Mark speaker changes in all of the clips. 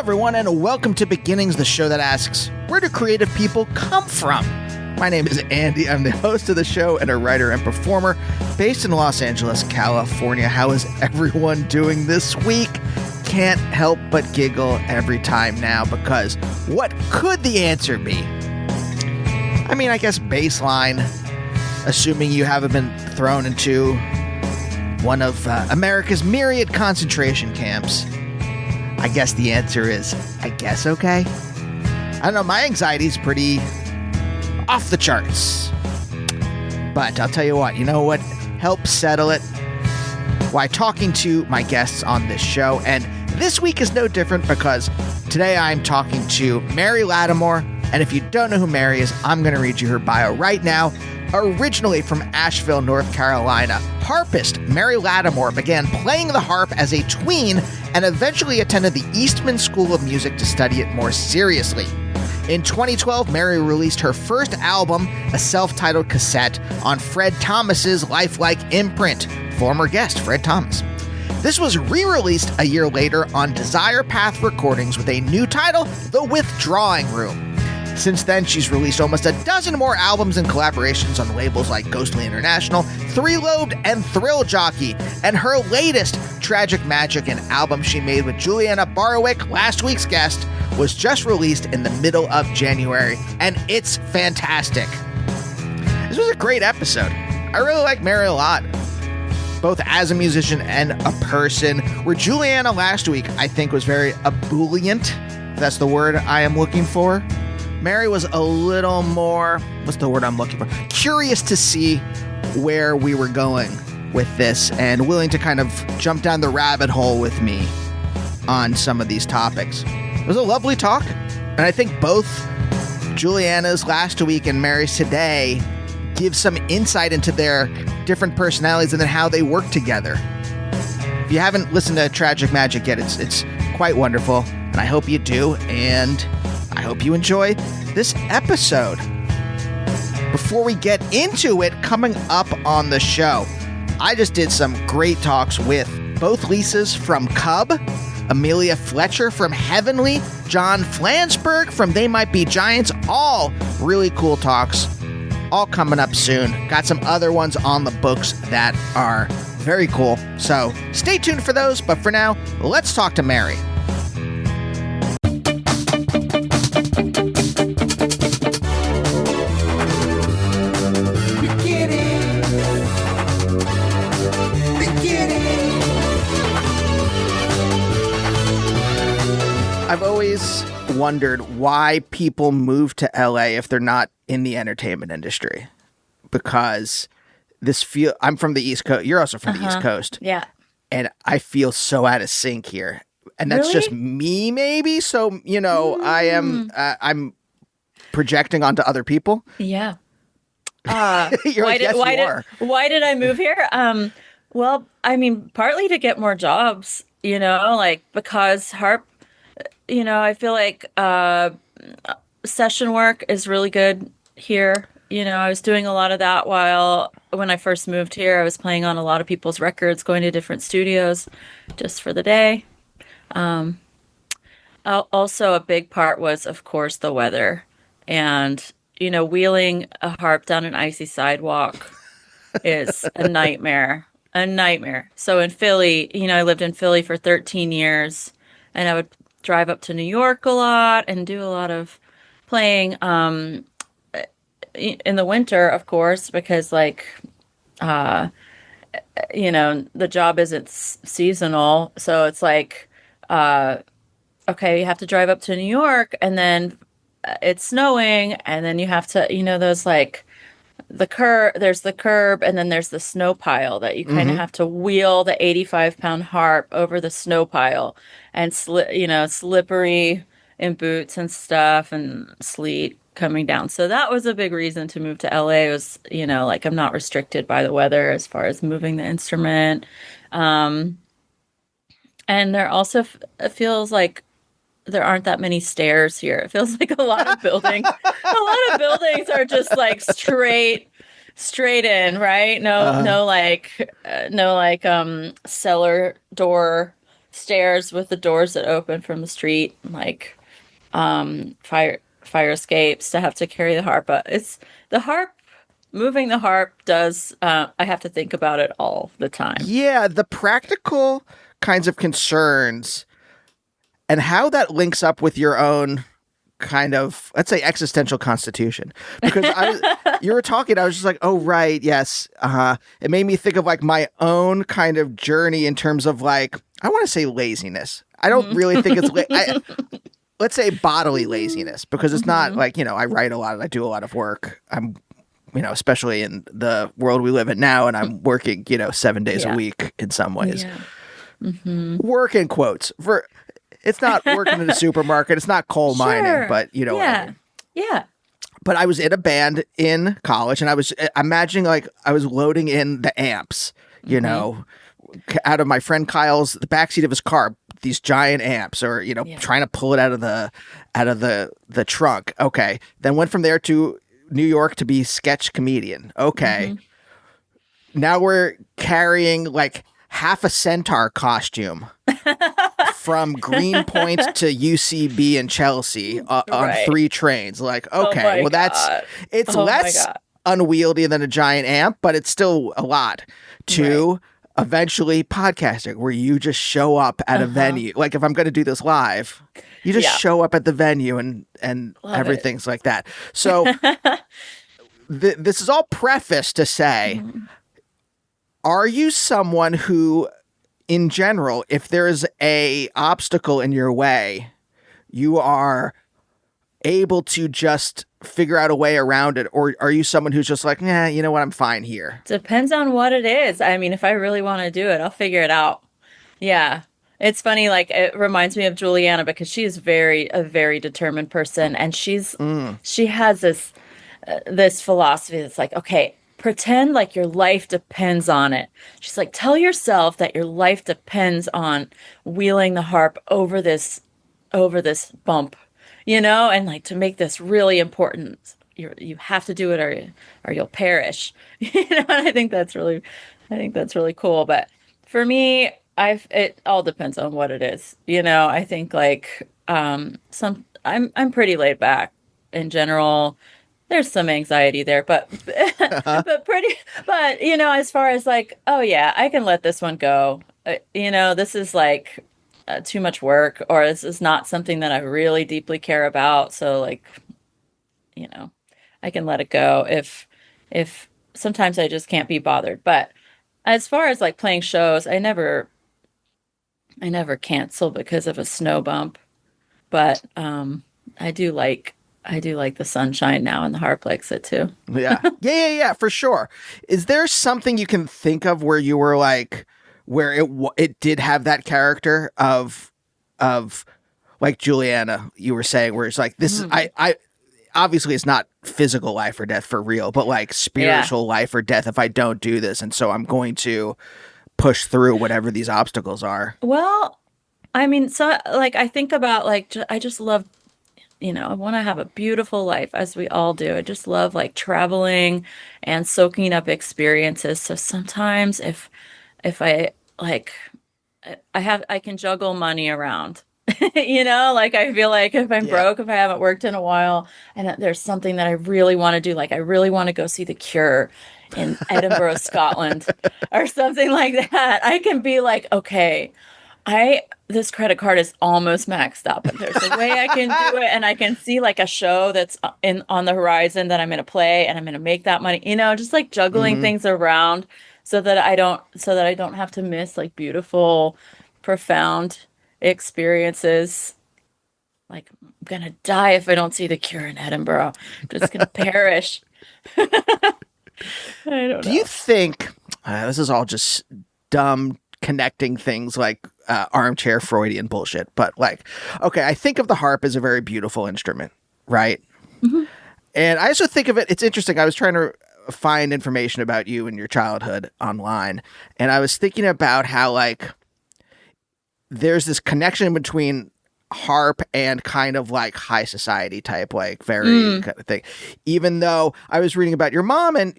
Speaker 1: everyone, and welcome to Beginnings, the show that asks, where do creative people come from? My name is Andy. I'm the host of the show and a writer and performer based in Los Angeles, California. How is everyone doing this week? Can't help but giggle every time now, because what could the answer be? I mean, I guess baseline, assuming you haven't been thrown into one of America's myriad concentration camps. I guess the answer is, I guess okay. I don't know, my anxiety's pretty off the charts. But I'll tell you what, you know what helps settle it? Why, talking to my guests on this show. And this week is no different, because today I'm talking to Mary Lattimore. And if you don't know who Mary is, I'm going to read you her bio right now. Originally from Asheville, North Carolina, harpist Mary Lattimore began playing the harp as a tween and eventually attended the Eastman School of Music to study it more seriously. In 2012, Mary released her first album, a self-titled cassette, on Fred Thomas's lifelike imprint. Former guest Fred Thomas. This was re-released a year later on Desire Path Recordings with a new title, The Withdrawing Room. Since then, she's released almost a dozen more albums and collaborations on labels like Ghostly International, Three Lobed, and Thrill Jockey. And her latest, Tragic Magic, an album she made with Juliana Barwick, last week's guest, was just released in the middle of January, and it's fantastic. This was a great episode. I really like Mary a lot, both as a musician and a person. Where Juliana last week, I think, was very ebullient, if that's the word I am looking for. Mary was a little more, what's the word I'm looking for? Curious to see where we were going with this and willing to kind of jump down the rabbit hole with me on some of these topics. It was a lovely talk, and I think both Juliana's last week and Mary's today give some insight into their different personalities and then how they work together. If you haven't listened to Tragic Magic yet, it's quite wonderful, and I hope you do, and I hope you enjoy this episode. Before we get into it, coming up on the show, I just did some great talks with both Lisas from Cub, Amelia Fletcher from Heavenly, John Flansburgh from They Might Be Giants. All really cool talks, all coming up soon. Got some other ones on the books that are very cool, so stay tuned for those. But for now, let's talk to Mary. I've always wondered why people move to LA if they're not in the entertainment industry, because I'm from the East Coast. You're also from the East Coast.
Speaker 2: Yeah.
Speaker 1: And I feel so out of sync here. And that's
Speaker 2: Really?
Speaker 1: just me, maybe. So, you know, I'm projecting onto other people.
Speaker 2: Yeah.
Speaker 1: Why
Speaker 2: Did I move here? Well, I mean, partly to get more jobs, you know, like because harp, you know, I feel like session work is really good here. You know, I was doing a lot of that when I first moved here. I was playing on a lot of people's records, going to different studios just for the day. Also, a big part was, of course, the weather. And, you know, wheeling a harp down an icy sidewalk is a nightmare. A nightmare. So in Philly, you know, I lived in Philly for 13 years, and I would drive up to New York a lot and do a lot of playing in the winter, of course, because like you know, the job isn't seasonal, so it's like okay, you have to drive up to New York, and then it's snowing, and then you have to, you know, those like there's the curb, and then there's the snow pile that you kind of have to wheel the 85-pound harp over the snow pile, and slippery in boots and stuff, and sleet coming down. So that was a big reason to move to LA. It was, you know, like I'm not restricted by the weather as far as moving the instrument. And there also feels like there aren't that many stairs here. It feels like a lot of buildings are just like straight in, right? No cellar door stairs with the doors that open from the street, like fire escapes to have to carry the harp. But it's the harp. Moving the harp does. I have to think about it all the time.
Speaker 1: Yeah, the practical kinds of concerns and how that links up with your own kind of, let's say, existential constitution. Because you were talking, I was just like, oh, right, yes. It made me think of like my own kind of journey in terms of like, I want to say laziness. I don't really think it's, let's say bodily laziness, because it's not like, I write a lot and I do a lot of work. I'm, especially in the world we live in now, and I'm working, 7 days a week in some ways.
Speaker 2: Yeah.
Speaker 1: Work in quotes for. It's not working in a supermarket. It's not coal mining, but you know what I mean.
Speaker 2: Yeah.
Speaker 1: But I was in a band in college, and I was imagining like I was loading in the amps, out of my friend Kyle's the backseat of his car, these giant amps, or trying to pull it out of the trunk. Okay, then went from there to New York to be sketch comedian. Okay, now we're carrying like half a centaur costume. From Greenpoint to UCB and Chelsea on 3 trains. Like, okay, well, it's less unwieldy than a giant amp, but it's still a lot. 2, eventually podcasting, where you just show up at a venue. Like, if I'm going to do this live, you just show up at the venue and everything's like that. So this is all prefaced to say, are you someone who, in general, if there's a obstacle in your way, you are able to just figure out a way around it? Or are you someone who's just like, nah, you know what, I'm fine here?
Speaker 2: Depends on what it is. I mean, if I really want to do it, I'll figure it out. Yeah. It's funny, like it reminds me of Juliana because she's a very determined person, and she has this philosophy that's like, okay, pretend like your life depends on it. She's like, tell yourself that your life depends on wheeling the harp over this bump, and like to make this really important, you have to do it or you'll perish. And I think that's really cool. But for me, it all depends on what it is. I think like I'm pretty laid back in general. There's some anxiety there, but as far as like, oh yeah, I can let this one go. This is like too much work, or this is not something that I really deeply care about. So like, I can let it go if sometimes I just can't be bothered. But as far as like playing shows, I never cancel because of a snow bump. But I do like the sunshine now, and the harp likes it too. Yeah, for sure. Is there something you can think of where you were like, where it did have that character of like Juliana, you were saying, where it's like, this is, I obviously it's not physical life or death for real, but like spiritual life or death if I don't do this. And so I'm going to push through whatever these obstacles are. Well, I mean, so like, I think about like, I just love, I want to have a beautiful life, as we all do. I just love like traveling and soaking up experiences. So sometimes if I like, I can juggle money around, like I feel like if I'm broke, if I haven't worked in a while, and there's something that I really want to do, like I really want to go see The Cure in Edinburgh, Scotland, or something like that, I can be like, okay, this credit card is almost maxed up, and there's a way I can do it, and I can see like a show that's on the horizon that I'm going to play, and I'm going to make that money, just like juggling things around so that I don't have to miss like beautiful, profound experiences. Like, I'm going to die if I don't see The Cure in Edinburgh. I'm just going to perish. I don't know.
Speaker 1: Do you think this is all just dumb connecting things like armchair Freudian bullshit, but like, okay, I think of the harp as a very beautiful instrument, right? And I also think of it, it's interesting, I was trying to find information about you and your childhood online, and I was thinking about how like there's this connection between harp and kind of like high society type, like very kind of thing, even though I was reading about your mom, and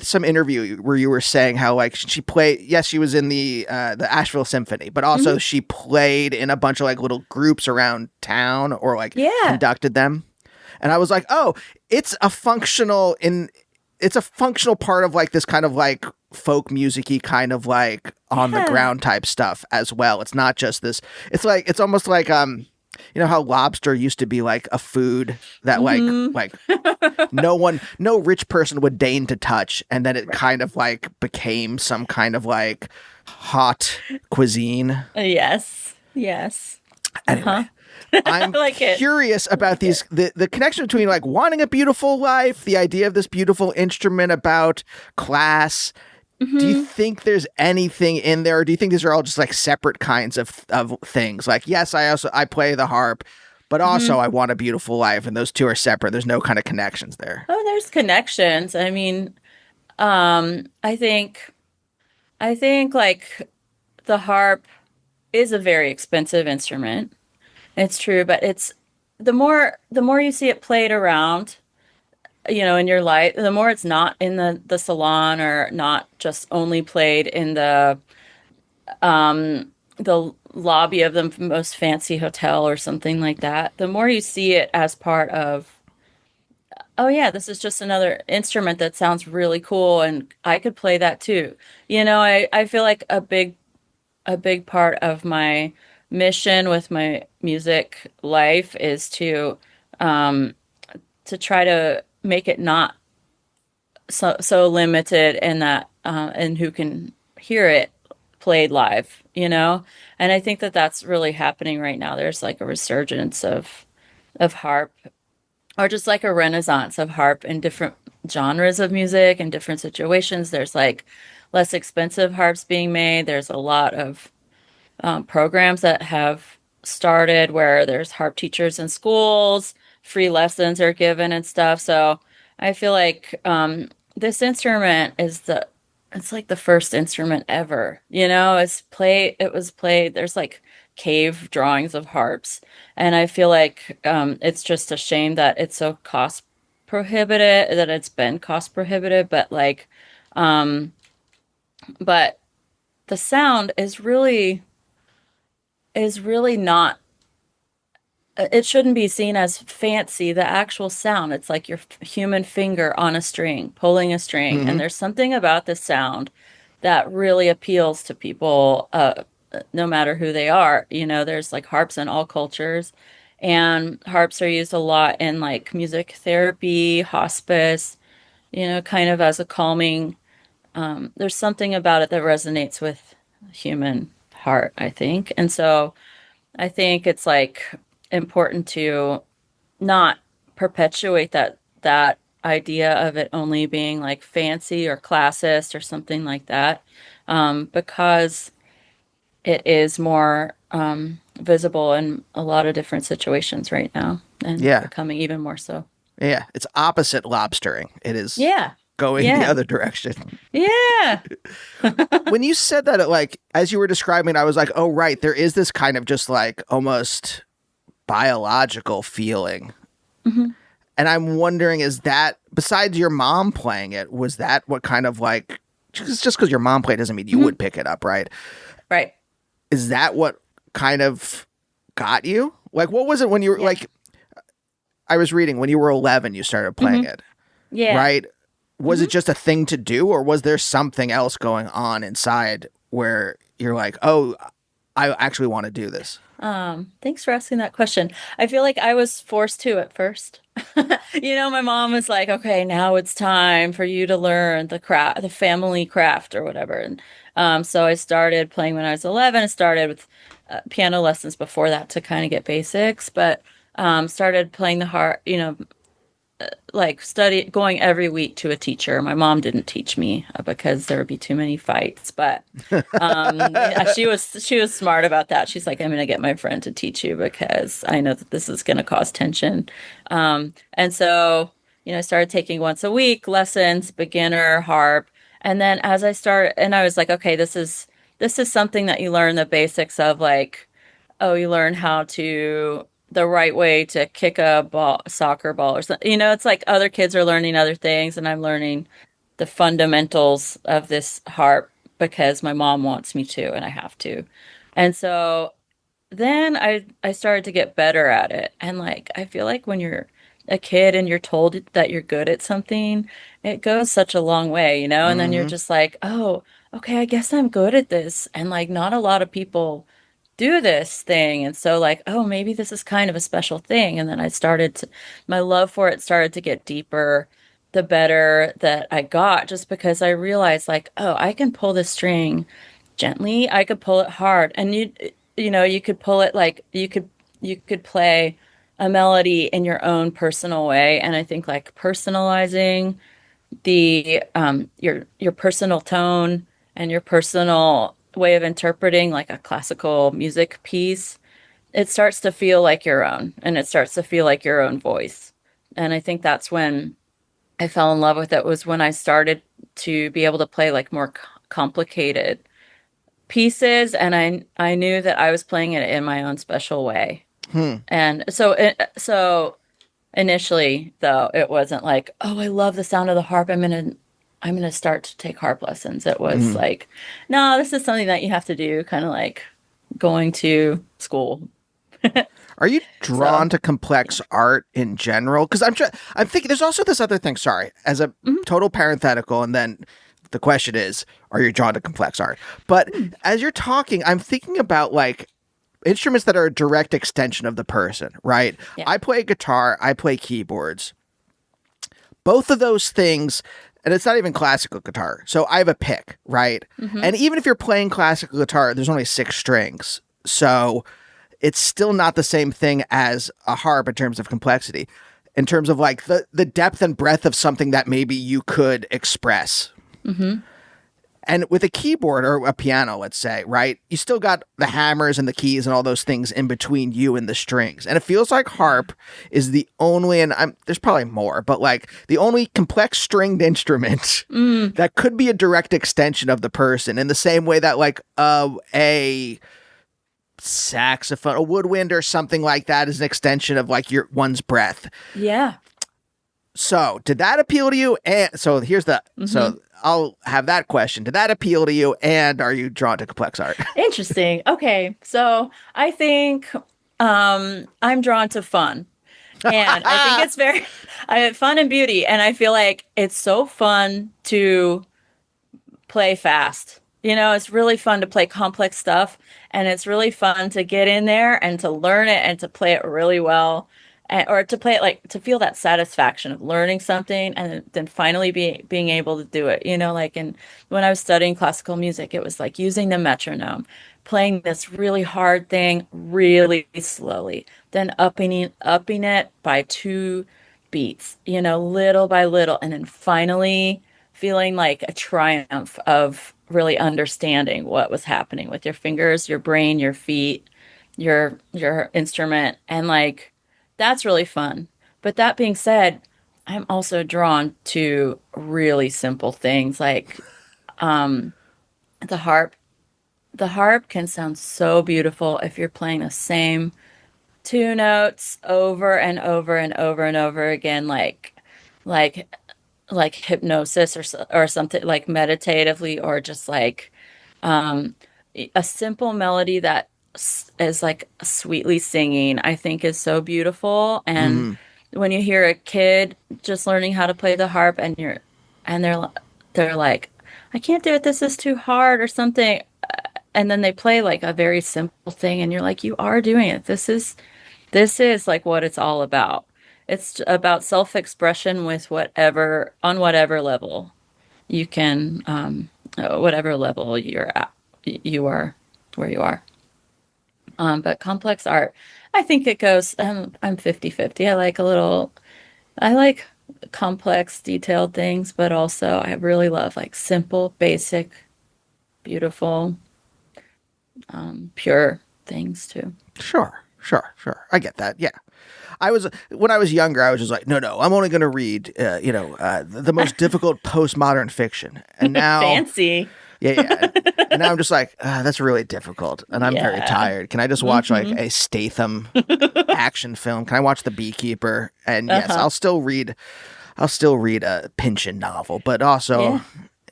Speaker 1: some interview where you were saying how like she played. Yes, she was in the Asheville Symphony, but also
Speaker 2: Hmm.
Speaker 1: she played in a bunch of like little groups around town or like
Speaker 2: Yeah.
Speaker 1: conducted them. And I was like, oh, it's a functional in. It's a functional part of like this kind of like folk musicy kind of like on the
Speaker 2: Yeah.
Speaker 1: ground type stuff as well. It's not just this. It's like it's almost like you know how lobster used to be like a food that
Speaker 2: Hmm.
Speaker 1: like no rich person would deign to touch, and then it
Speaker 2: Right.
Speaker 1: kind of like became some kind of like hot cuisine.
Speaker 2: Yes. Yes.
Speaker 1: Anyway,
Speaker 2: Uh-huh. I
Speaker 1: I'm
Speaker 2: like it.
Speaker 1: curious
Speaker 2: I
Speaker 1: about
Speaker 2: like it.
Speaker 1: the connection between like wanting a beautiful life, the idea of this beautiful instrument, about class. Do you
Speaker 2: Hmm.
Speaker 1: think there's anything in there, or do you think these are all just like separate kinds of things? Like, yes, I play the harp, but also
Speaker 2: Hmm.
Speaker 1: I want a beautiful life, and those two are separate. There's no kind of connections there.
Speaker 2: Oh, there's connections. I mean, I think like the harp is a very expensive instrument. It's true, but it's the more you see it played around, in your life, the more it's not in the salon or not just only played in the lobby of the most fancy hotel or something like that. The more you see it as part of, oh yeah, this is just another instrument that sounds really cool and I could play that too. I feel like a big part of my mission with my music life is to try to make it not so limited in that and who can hear it played live, and I think that that's really happening right now. There's like a resurgence of harp, or just like a renaissance of harp in different genres of music and different situations. There's like less expensive harps being made. There's a lot of programs that have started where there's harp teachers in schools, free lessons are given and stuff. So I feel like this instrument it's like the first instrument ever. It was played. There's like cave drawings of harps, and I feel like it's just a shame that it's so cost prohibitive, that it's been cost prohibitive, but the sound is really not, it shouldn't be seen as fancy. The actual sound, it's like your human finger on a string pulling a string, and
Speaker 1: Hmm.
Speaker 2: there's something about the sound that really appeals to people, no matter who they are. There's like harps in all cultures, and harps are used a lot in like music therapy, hospice, kind of as a calming. There's something about it that resonates with human heart, I think. And so I think it's like important to not perpetuate that idea of it only being like fancy or classist or something like that, because it is more visible in a lot of different situations right now, and
Speaker 1: Yeah,
Speaker 2: becoming even more so.
Speaker 1: yeah. It's opposite lobstering. It is
Speaker 2: Yeah,
Speaker 1: going the
Speaker 2: yeah,
Speaker 1: other direction.
Speaker 2: yeah.
Speaker 1: When you said that, like as you were describing it, I was like, oh right, there is this kind of just like almost biological feeling.
Speaker 2: Hmm.
Speaker 1: And I'm wondering, is that besides your mom playing it, was that what kind of like just because your mom played doesn't mean you
Speaker 2: Hmm.
Speaker 1: would pick it up, right?
Speaker 2: Right.
Speaker 1: Is that what kind of got you? Like, what was it when you were
Speaker 2: Yeah.
Speaker 1: like? I was reading when you were 11, you started playing
Speaker 2: Hmm.
Speaker 1: it,
Speaker 2: Yeah.
Speaker 1: right? Was
Speaker 2: Hmm.
Speaker 1: it just a thing to do, or was there something else going on inside where you're like, oh, I actually want to do this?
Speaker 2: Thanks for asking that question. I feel like I was forced to at first. My mom was like, "Okay, now it's time for you to learn the craft, the family craft, or whatever." And so I started playing when I was 11. I started with piano lessons before that to kind of get basics, but started playing the harp, like going every week to a teacher. My mom didn't teach me because there would be too many fights, but yeah, she was smart about that. She's like, I'm going to get my friend to teach you because I know that this is going to cause tension. And so, I started taking once a week lessons, beginner harp. And then as I started, and I was like, okay, this is something that you learn the basics of, like, oh, you learn how to the right way to kick a ball, soccer ball or something. It's like other kids are learning other things and I'm learning the fundamentals of this harp because my mom wants me to and I have to. And so then I started to get better at it. And like I feel like when you're a kid and you're told that you're good at something, it goes such a long way, you know? And then you're
Speaker 1: Mm-hmm.
Speaker 2: just like, "Oh, okay, I guess I'm good at this." And like not a lot of people do this thing. And so like, "Oh, maybe this is kind of a special thing." And then my love for it started to get deeper the better that I got just because I realized like, "Oh, I can pull this string gently. I could pull it hard." And you know, you could pull it like you could play a melody in your own personal way. And I think like personalizing the your personal tone and your personal way of interpreting like a classical music piece, it starts to feel like your own and it starts to feel like your own voice. And I think that's when I fell in love with it was when I started to be able to play like more complicated pieces and I knew that I was playing it in my own special way.
Speaker 1: Hmm.
Speaker 2: And so initially though it wasn't like, "Oh, I love the sound of the harp. I'm going to start to take harp lessons." It was
Speaker 1: Hmm.
Speaker 2: like, "No, this is something that you have to do," kind of like going to school.
Speaker 1: Are you
Speaker 2: So,
Speaker 1: drawn to
Speaker 2: yeah.
Speaker 1: complex art in general? Because I'm thinking there's also this other thing. Sorry, as a
Speaker 2: Mhm.
Speaker 1: total parenthetical, and then the question is, are you drawn to complex art? But
Speaker 2: Hmm.
Speaker 1: as you're talking, I'm thinking about like instruments that are a direct extension of the person. Right?
Speaker 2: Yeah.
Speaker 1: I play guitar. I play keyboards. Both of those things. And it's not even classical guitar. So I have a pick, right?
Speaker 2: Hmm.
Speaker 1: And even if you're playing classical guitar, there's only 6 strings. So it's still not the same thing as a harp in terms of complexity, in terms of like the depth and breadth of something that maybe you could express.
Speaker 2: Hmm.
Speaker 1: And with a keyboard or a piano, let's say, right, you still got the hammers and the keys and all those things in between you and the strings. And it feels like
Speaker 2: Yeah.
Speaker 1: harp is the only, and there's probably more, but like the only complex stringed instrument
Speaker 2: Mm.
Speaker 1: that could be a direct extension of the person in the same way that like a saxophone, a woodwind, or something like that is an extension of like your one's breath.
Speaker 2: Yeah.
Speaker 1: So, did that appeal to you? And so
Speaker 2: Hmm.
Speaker 1: I'll have that question. Did that appeal to you? And are you drawn to complex art?
Speaker 2: Interesting. Okay. So I think I'm drawn to fun. And I think it's very fun and beauty. And I feel like it's so fun to play fast. You know, it's really fun to play complex stuff, and it's really fun to get in there and to learn it and to play it really well, or to play it like to feel that satisfaction of learning something and then finally being able to do it. You know, like in when I was studying classical music, it was like using the metronome, playing this really hard thing really slowly, then upping it by 2 beats, you know, little by little, and then finally feeling like a triumph of really understanding what was happening with your fingers, your brain, your feet, your instrument, and like that's really fun. But that being said, I'm also drawn to really simple things like um the harp. The harp can sound so beautiful if you're playing the same 2 notes over and over and over and over again, like like hypnosis or something like meditatively or just like um a simple melody that is like sweetly singing, I think is so beautiful. And
Speaker 1: Hmm.
Speaker 2: when you hear a kid just learning how to play the harp and and they're like, "I can't do it, this is too hard," or something, and then they play like a very simple thing and you're like, "You are doing it, this is like what it's all about." It's about self-expression with whatever level you can, whatever level you're at, you are where you are. But complex art, I think it goes, I'm 50-50. I like complex, detailed things, but also I really love like simple, basic, beautiful, pure things too.
Speaker 1: Sure, sure, sure. I get that. Yeah. I was when I was younger, I was just like, no, no, I'm only going to read, the most difficult postmodern fiction. And now,
Speaker 2: Fancy.
Speaker 1: yeah, yeah, and now I'm just like, that's really difficult, and I'm very
Speaker 2: Yeah.
Speaker 1: tired. Can I just watch like
Speaker 2: Hmm.
Speaker 1: a Statham action film? Can I watch The Beekeeper? And yes,
Speaker 2: Uh-huh.
Speaker 1: I'll still read. I'll still read a Pynchon novel, but also
Speaker 2: Yeah.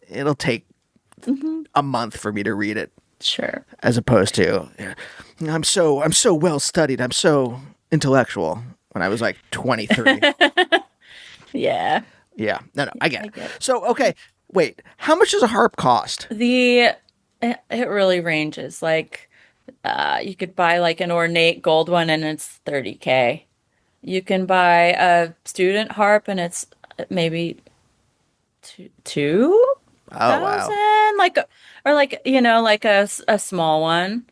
Speaker 1: it'll take
Speaker 2: Hmm.
Speaker 1: a month for me to read it,
Speaker 2: Sure.
Speaker 1: as opposed to I'm so well studied. I'm so intellectual when I was like 23.
Speaker 2: Yeah.
Speaker 1: Yeah. No, no, I get
Speaker 2: I
Speaker 1: it.
Speaker 2: get it.
Speaker 1: So, okay, wait. How much does a harp cost?
Speaker 2: It really ranges. Like you could buy like an ornate gold one and it's 30K. You can buy a student harp and it's maybe two
Speaker 1: Oh, wow.
Speaker 2: thousand, like or like like a small one.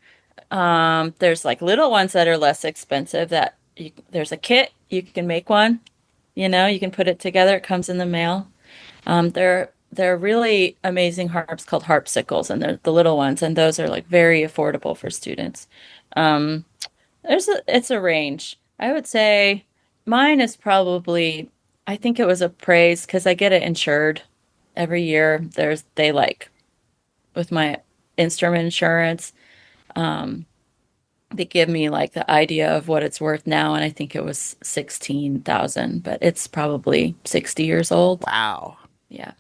Speaker 2: There's like little ones that are less expensive that there's a kit you can make one. You can put it together. It comes in the mail. They're really amazing harps called harpsicles, and they're the little ones, and those are like very affordable for students. Um, it's a range. I would say mine is probably, I think it was appraised because I get it insured every year. They like with my instrument insurance, they give me like the idea of what it's worth now, and I think it was 16,000, but it's probably 60 years old.
Speaker 1: Wow.
Speaker 2: Yeah.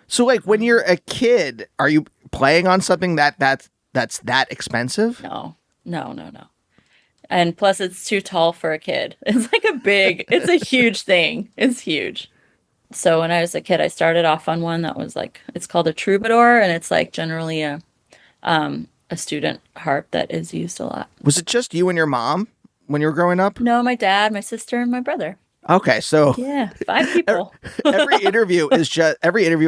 Speaker 1: So, like, when
Speaker 2: Um,
Speaker 1: you're a kid, are you playing on something that's that expensive?
Speaker 2: no, no, no, no. And plus, it's too tall for a kid. It's like it's a huge thing. It's huge. So when I was a kid, I started off on one that was like, it's called a troubadour, and it's like generally a student harp that is used a lot.
Speaker 1: Was it just you and your mom when you were growing up?
Speaker 2: No, my dad, my sister, and my brother.
Speaker 1: Okay, so
Speaker 2: Yeah, five
Speaker 1: every,
Speaker 2: people.
Speaker 1: every interview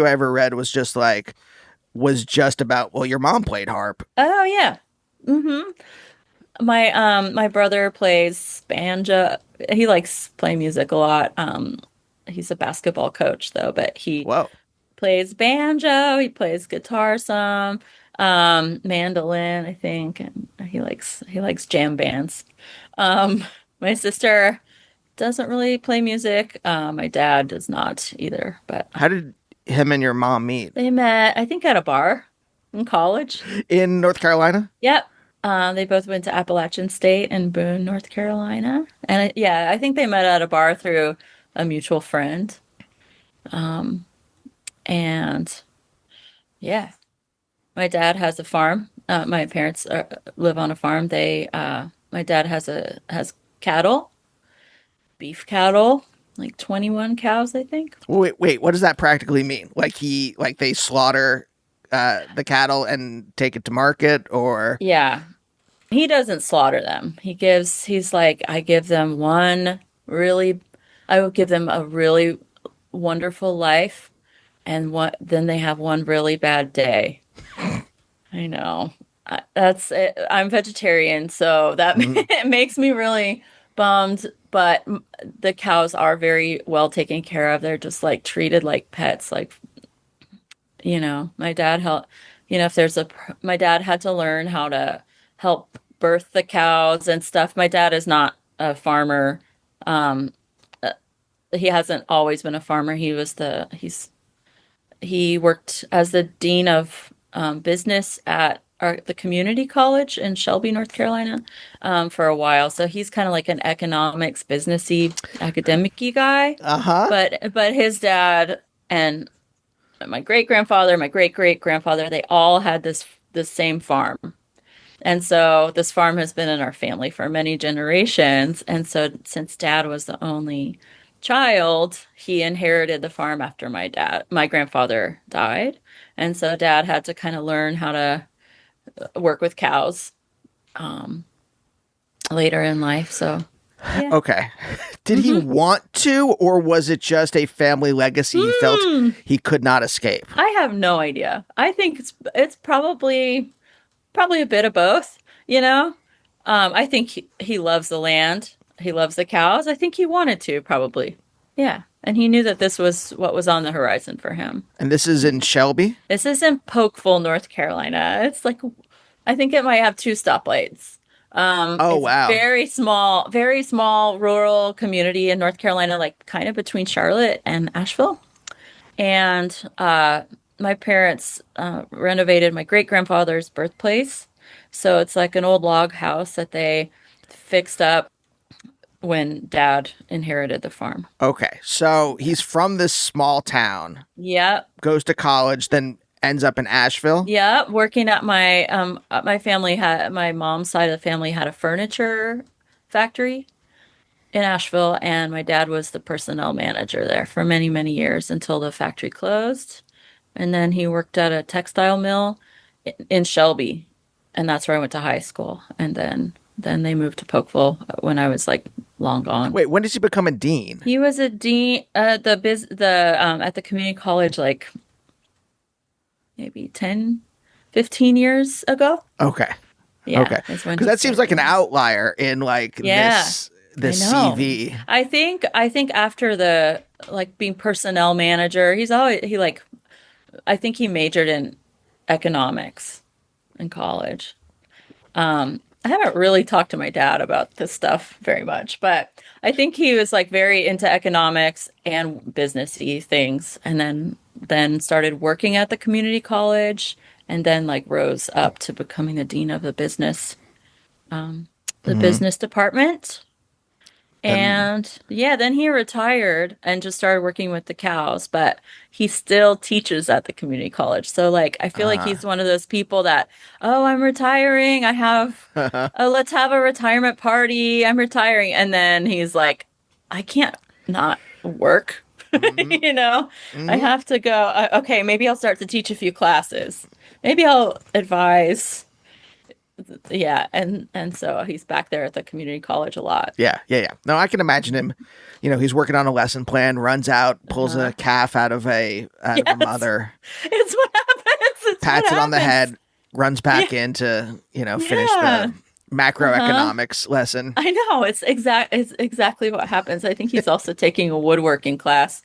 Speaker 1: I ever read was just about, well, your mom played harp.
Speaker 2: Oh yeah. Hmm. My brother plays banjo. He likes playing music a lot. He's a basketball coach though, but he
Speaker 1: Whoa.
Speaker 2: plays banjo, he plays guitar some, mandolin, I think, and he likes jam bands. Um, my sister doesn't really play music. My dad does not either, but
Speaker 1: How did him and your mom meet?
Speaker 2: they met, I think, at a bar in college.
Speaker 1: In North Carolina?
Speaker 2: Yep. They both went to Appalachian State in Boone, North Carolina. And yeah, I think they met at a bar through a mutual friend. And yeah, my dad has a farm. My parents live on a farm. My dad has cattle, beef cattle, like 21 cows, I think.
Speaker 1: Wait, what does that practically mean? Like they slaughter the cattle and take it to market, or
Speaker 2: Yeah, he doesn't slaughter them. He's like, I will give them a really wonderful life, and then they have one really bad day. I know. That's it. I'm vegetarian, so that
Speaker 1: Mhm.
Speaker 2: it makes me really bummed. But the cows are very well taken care of. They're just like treated like pets. Like, my dad helped, if my dad had to learn how to help birth the cows and stuff. My dad is not a farmer. Um, he hasn't always been a farmer. He worked as the dean of business at the community college in Shelby, North Carolina, for a while. So he's kind of like an economics, businessy, academic-y guy.
Speaker 1: Uh-huh.
Speaker 2: But his dad and my great grandfather, my great great grandfather, they all had this same farm. And so this farm has been in our family for many generations. And so since dad was the only child, he inherited the farm after my grandfather died. And so dad had to kind of learn how to work with cows um, later in life. So, yeah.
Speaker 1: Okay. Did he
Speaker 2: Hmm.
Speaker 1: want to, or was it just a family legacy he felt
Speaker 2: Hmm.
Speaker 1: he could not escape?
Speaker 2: I have no idea. I think it's probably a bit of both, you know? I think he loves the land. He loves the cows. I think he wanted to, probably. Yeah. And he knew that this was what was on the horizon for him.
Speaker 1: And this is in Shelby?
Speaker 2: This is in Pokeville, North Carolina. It's like, I think it might have two stoplights.
Speaker 1: Oh,
Speaker 2: It's
Speaker 1: wow.
Speaker 2: very small rural community in North Carolina, like kind of between Charlotte and Asheville. And my parents renovated my great grandfather's birthplace. So it's like an old log house that they fixed up, when dad inherited the farm.
Speaker 1: Okay, so
Speaker 2: Yeah.
Speaker 1: he's from this small town,
Speaker 2: Yep.
Speaker 1: goes to college, then ends up in Asheville.
Speaker 2: Yep. Working at my family had my mom's side of the family had a furniture factory in Asheville, and my dad was the personnel manager there for many, many years until the factory closed. And then he worked at a textile mill in Shelby, and that's where I went to high school. And then they moved to Polkville when I was like long gone.
Speaker 1: Wait, when does he become a dean?
Speaker 2: He was a dean the at the community college like maybe 10, 15 years ago.
Speaker 1: Okay,
Speaker 2: Yeah,
Speaker 1: okay,
Speaker 2: is when
Speaker 1: because
Speaker 2: he
Speaker 1: that seems
Speaker 2: started
Speaker 1: like an
Speaker 2: going.
Speaker 1: outlier in like
Speaker 2: Yeah, I
Speaker 1: this
Speaker 2: know.
Speaker 1: CV.
Speaker 2: I think after the like being personnel manager, he like I think he majored in economics in college. I haven't really talked to my dad about this stuff very much, but I think he was like very into economics and businessy things, and then started working at the community college, and then like rose up to becoming the dean of um, the
Speaker 1: Hmm.
Speaker 2: business department.
Speaker 1: Then,
Speaker 2: And yeah, then he retired and just started working with the cows, but he still teaches at the community college. So like I feel like
Speaker 1: uh,
Speaker 2: he's one of those people that, oh, I'm retiring. Let's have a retirement party. I'm retiring. And then he's like, I can't not work.
Speaker 1: hmm
Speaker 2: You know, I
Speaker 1: hmm
Speaker 2: have to go. Okay, maybe I'll start to teach a few classes. Maybe I'll advise. Yeah, and so he's back there at the community college a lot.
Speaker 1: Yeah, yeah, yeah. No, I can imagine him. You know, he's working on a lesson plan, runs out, pulls
Speaker 2: Uh-huh.
Speaker 1: a calf out of a
Speaker 2: Yes.
Speaker 1: mother,
Speaker 2: It's what happens. It's what
Speaker 1: pats it on the
Speaker 2: happens.
Speaker 1: head, runs
Speaker 2: Yeah.
Speaker 1: back in to, finish
Speaker 2: Yeah.
Speaker 1: the
Speaker 2: Uh-huh.
Speaker 1: macroeconomics lesson.
Speaker 2: I know. It's exactly what happens. I think he's also taking a woodworking class.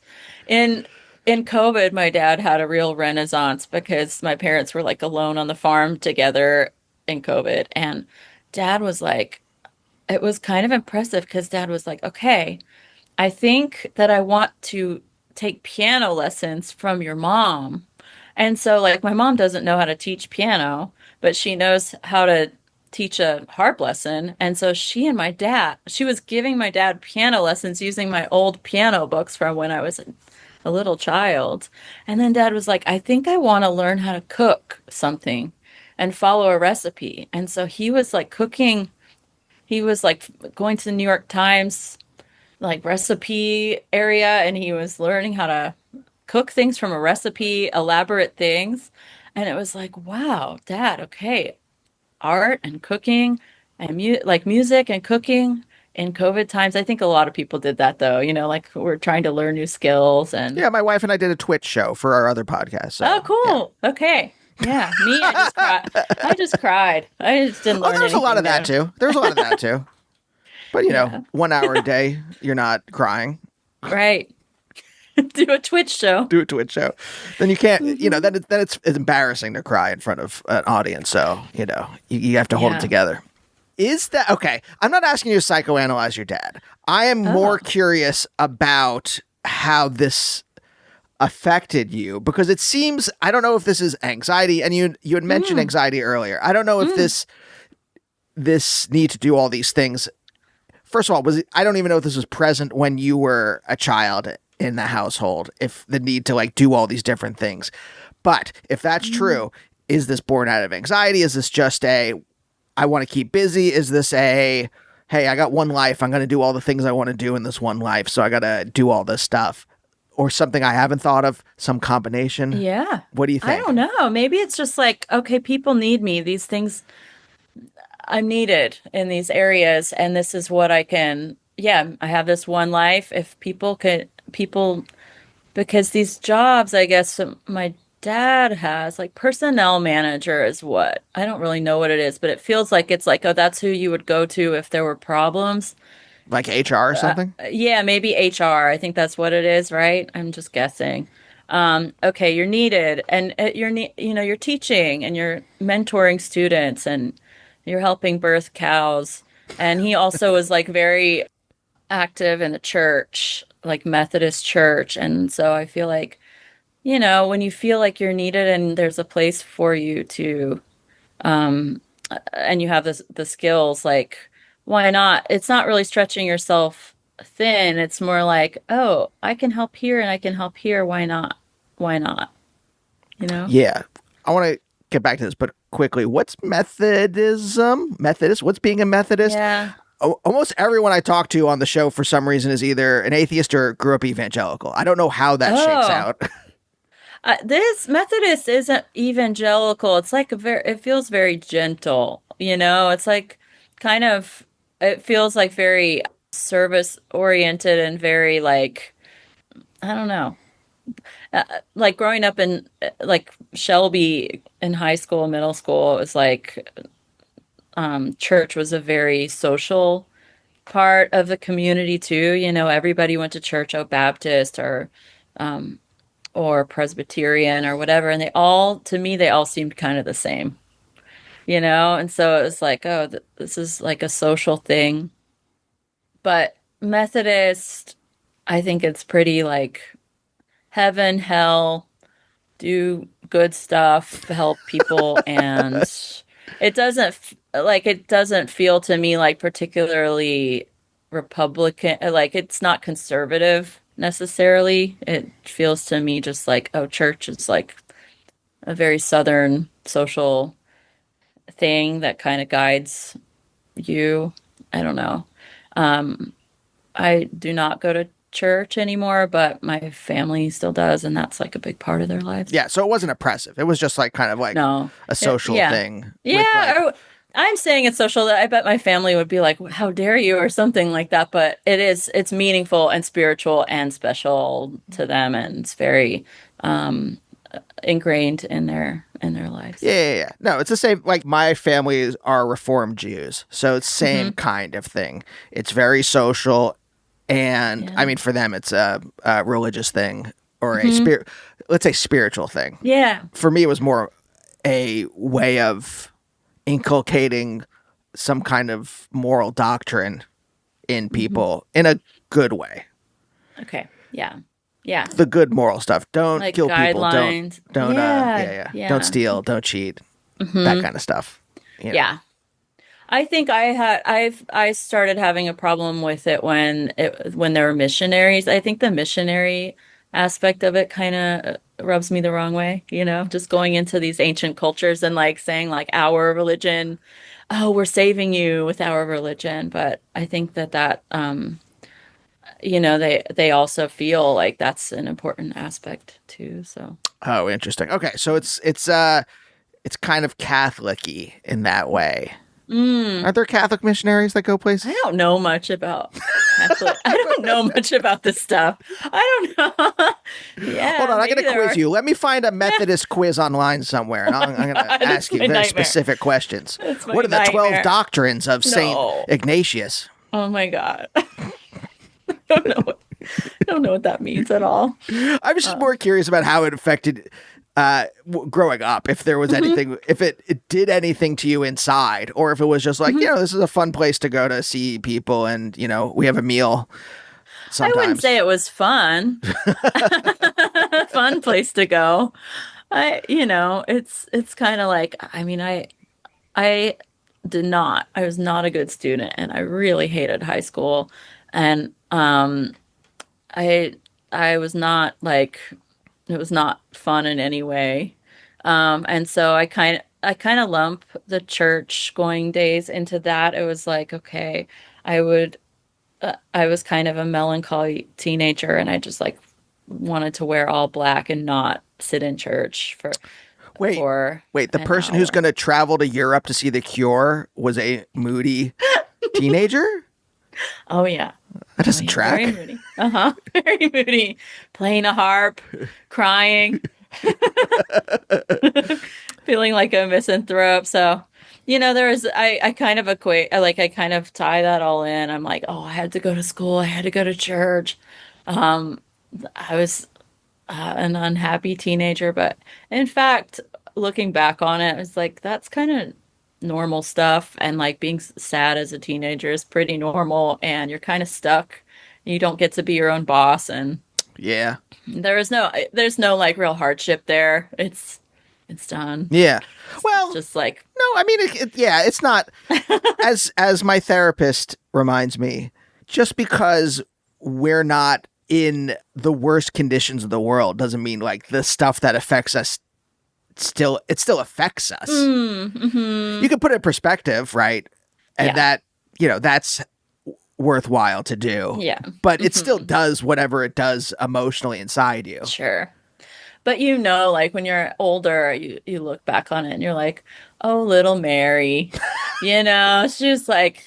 Speaker 2: In in COVID, my dad had a real renaissance because my parents were like alone on the farm together in COVID. And dad was like, it was kind of impressive because dad was like, okay, I think that I want to take piano lessons from your mom. And so, like, my mom doesn't know how to teach piano, but she knows how to teach a harp lesson. And so, she was giving my dad piano lessons using my old piano books from when I was a little child. And then dad was like, I think I want to learn how to cook something and follow a recipe. And so, he was like cooking, he was like going to the New York Times like recipe area and he was learning how to cook things from a recipe, elaborate things. And it was like, wow, dad, okay, art and cooking and like music and cooking in COVID times. I think a lot of people did that though, like we're trying to learn new skills and
Speaker 1: Yeah, my wife and I did a Twitch show for our other podcast.
Speaker 2: oh,
Speaker 1: So, yeah.
Speaker 2: cool. Okay. Yeah, me, I just cried. I just cried. I just didn't
Speaker 1: Oh,
Speaker 2: learn
Speaker 1: there's a lot
Speaker 2: anything
Speaker 1: of that
Speaker 2: new.
Speaker 1: too. There's a lot of that too. But,
Speaker 2: Yeah,
Speaker 1: 1 hour a day, you're not crying.
Speaker 2: right. Do a Twitch show.
Speaker 1: Do a Twitch show. Then you can't,
Speaker 2: Hmm.
Speaker 1: then it's embarrassing to cry in front of an audience. So, you have to hold it
Speaker 2: Yeah.
Speaker 1: together. Is that okay? I'm not asking you to psychoanalyze your dad. I am more
Speaker 2: Oh.
Speaker 1: curious about how this affected you because it seems I don't know if this is anxiety and you had mentioned
Speaker 2: Mm,
Speaker 1: anxiety earlier. I don't know if
Speaker 2: mm.
Speaker 1: this need to do all these things. First of all, I don't even know if this was present when you were a child in the household, if the need to like do all these different things. But if that's
Speaker 2: Mm.
Speaker 1: true, is this born out of anxiety? Is this just I want to keep busy? Is this hey, I got one life. I'm going to do all the things I want to do in this one life. So I got to do all this stuff or something I haven't thought of, some combination.
Speaker 2: Yeah.
Speaker 1: What do you
Speaker 2: I
Speaker 1: think?
Speaker 2: don't know. Maybe it's just like, okay, people need me. These things I'm needed in these areas, and this is what I can. Yeah, I have this one life. If people, because these jobs, I guess my dad has, like personnel manager is what I don't really know what it is, but it feels like it's like, oh, that's who you would go to if there were problems.
Speaker 1: Like HR or
Speaker 2: Uh,
Speaker 1: something?
Speaker 2: yeah, maybe HR. I think that's what it is, right? I'm just guessing. Okay, you're needed, and you're teaching and you're mentoring students, and you're helping birth cows. And he also was like very active in the church, like Methodist church, and so I feel like when you feel like you're needed and there's a place for you to, and you have the skills, like why not? It's not really stretching yourself thin. It's more like, oh, I can help here and I can help here. Why not? Why not? You know?
Speaker 1: Yeah. I want to get back to this, but quickly, what's Methodism? Methodist? What's being a Methodist?
Speaker 2: Yeah.
Speaker 1: Almost everyone I talk to on the show for some reason is either an atheist or grew up evangelical. I don't know how that shakes
Speaker 2: Oh,
Speaker 1: out.
Speaker 2: this Methodist isn't evangelical. It's like it feels very gentle, you know? It's like kind of, it feels like very service oriented and very like, I don't know. Like growing up in like Shelby in high school, middle school, it was like church was a very social part of the community too. You know, everybody went to church, oh, Baptist or Presbyterian or whatever, and they all, to me, they all seemed kind of the same, you know? And so it was like, oh, this is like a social thing. But Methodist, I think it's pretty like heaven, hell, do good stuff, help people, and it doesn't feel to me like particularly Republican, like it's not conservative necessarily. It feels to me just like, oh, church is like a very Southern social thing that kind of guides you. I don't know. Um, I do not go to church anymore, but my family still does, and that's like a big part of their lives.
Speaker 1: Yeah, so it wasn't oppressive. It was just like kind of like
Speaker 2: No.
Speaker 1: a social
Speaker 2: Yeah.
Speaker 1: thing with
Speaker 2: Yeah.
Speaker 1: like,
Speaker 2: I'm saying it's social. I bet my family would be like, how dare you, or something like that. But it's meaningful and spiritual and special to them, and it's very um, ingrained in their lives.
Speaker 1: yeah. No, it's the same. Like my family are Reformed Jews, so it's same
Speaker 2: Hmm.
Speaker 1: kind of thing. It's very social, and I
Speaker 2: Yeah.
Speaker 1: mean, for them, it's a religious thing or a
Speaker 2: Hmm.
Speaker 1: spirit, let's say spiritual thing.
Speaker 2: Yeah.
Speaker 1: For me, it was more a way of inculcating some kind of moral doctrine in
Speaker 2: Hmm.
Speaker 1: people in a good way.
Speaker 2: Okay. Yeah. Yeah.
Speaker 1: The good moral stuff. Don't
Speaker 2: Like
Speaker 1: kill people.
Speaker 2: guidelines. Yeah.
Speaker 1: Yeah. Don't
Speaker 2: Yeah.
Speaker 1: steal. Don't cheat. That
Speaker 2: Hmm.
Speaker 1: kind of stuff. You know.
Speaker 2: Yeah. I think I started having a problem with it when there were missionaries. I think the missionary aspect of it kind of rubs me the wrong way, you know, just going into these ancient cultures and like saying like our religion, oh, we're saving you with our religion. But I think that you know, they also feel like that's an important aspect too. So,
Speaker 1: Oh, interesting. Okay, so it's kind of Catholic-y in that way.
Speaker 2: mm.
Speaker 1: Aren't there Catholic missionaries that go
Speaker 2: I
Speaker 1: places?
Speaker 2: don't know much about Catholic. I don't know much about this stuff. I don't know.
Speaker 1: Hold
Speaker 2: Yeah,
Speaker 1: on, I'm
Speaker 2: maybe
Speaker 1: gonna
Speaker 2: there
Speaker 1: quiz
Speaker 2: are.
Speaker 1: you. Let me find a Methodist quiz online somewhere, and I'm gonna
Speaker 2: That's
Speaker 1: ask you
Speaker 2: my
Speaker 1: very
Speaker 2: nightmare.
Speaker 1: specific questions.
Speaker 2: That's my
Speaker 1: What are the 12
Speaker 2: nightmare.
Speaker 1: doctrines of Saint
Speaker 2: No.
Speaker 1: Ignatius?
Speaker 2: Oh my God. I don't know what I don't know what that means at all.
Speaker 1: I was just
Speaker 2: Uh,
Speaker 1: more curious about how it affected growing up. If there was
Speaker 2: mhm,
Speaker 1: anything, if it did anything to you inside, or if it was just like,
Speaker 2: mhm.
Speaker 1: this is a fun place to go to see people, and we have a meal
Speaker 2: I wouldn't
Speaker 1: sometimes.
Speaker 2: say it was fun. Fun place to go. It's kind of like, I mean, I I was not a good student and I really hated high school. And I I was not like it was not fun in any way. And so I kind of lump the church going days into that. It was like, okay, I would I was kind of a melancholy teenager and I just like wanted to wear all black and not sit in church
Speaker 1: Wait,
Speaker 2: for
Speaker 1: wait. The
Speaker 2: an
Speaker 1: person who's
Speaker 2: hour.
Speaker 1: going to travel to Europe to see The Cure was a moody teenager.
Speaker 2: Oh yeah.
Speaker 1: That
Speaker 2: Oh
Speaker 1: doesn't
Speaker 2: yeah, very
Speaker 1: track.
Speaker 2: moody. Uh-huh. Very moody. Playing a harp, crying, feeling like a misanthrope. So, I kind of I kind of tie that all in. I'm like, oh, I had to go to school, I had to go to church. Um, I was an unhappy teenager, but in fact, looking back on it, it's like that's kind of normal stuff. And like being sad as a teenager is pretty normal, and you're kind of stuck. You don't get to be your own boss, and
Speaker 1: Yeah.
Speaker 2: there's no like real hardship there. It's It's done.
Speaker 1: Yeah.
Speaker 2: It's
Speaker 1: Well,
Speaker 2: just like,
Speaker 1: no, I mean, yeah, it's not as my therapist reminds me. Just because we're not in the worst conditions of the world doesn't mean like the stuff that affects us still affects us. You
Speaker 2: mm-hmm.
Speaker 1: can put it in perspective, right? And
Speaker 2: Yeah,
Speaker 1: that's worthwhile to do.
Speaker 2: yeah,
Speaker 1: But it still
Speaker 2: hmm,
Speaker 1: does whatever it does emotionally inside you.
Speaker 2: sure. But like when you're older, you look back on it and you're like, oh, little Mary, she's like,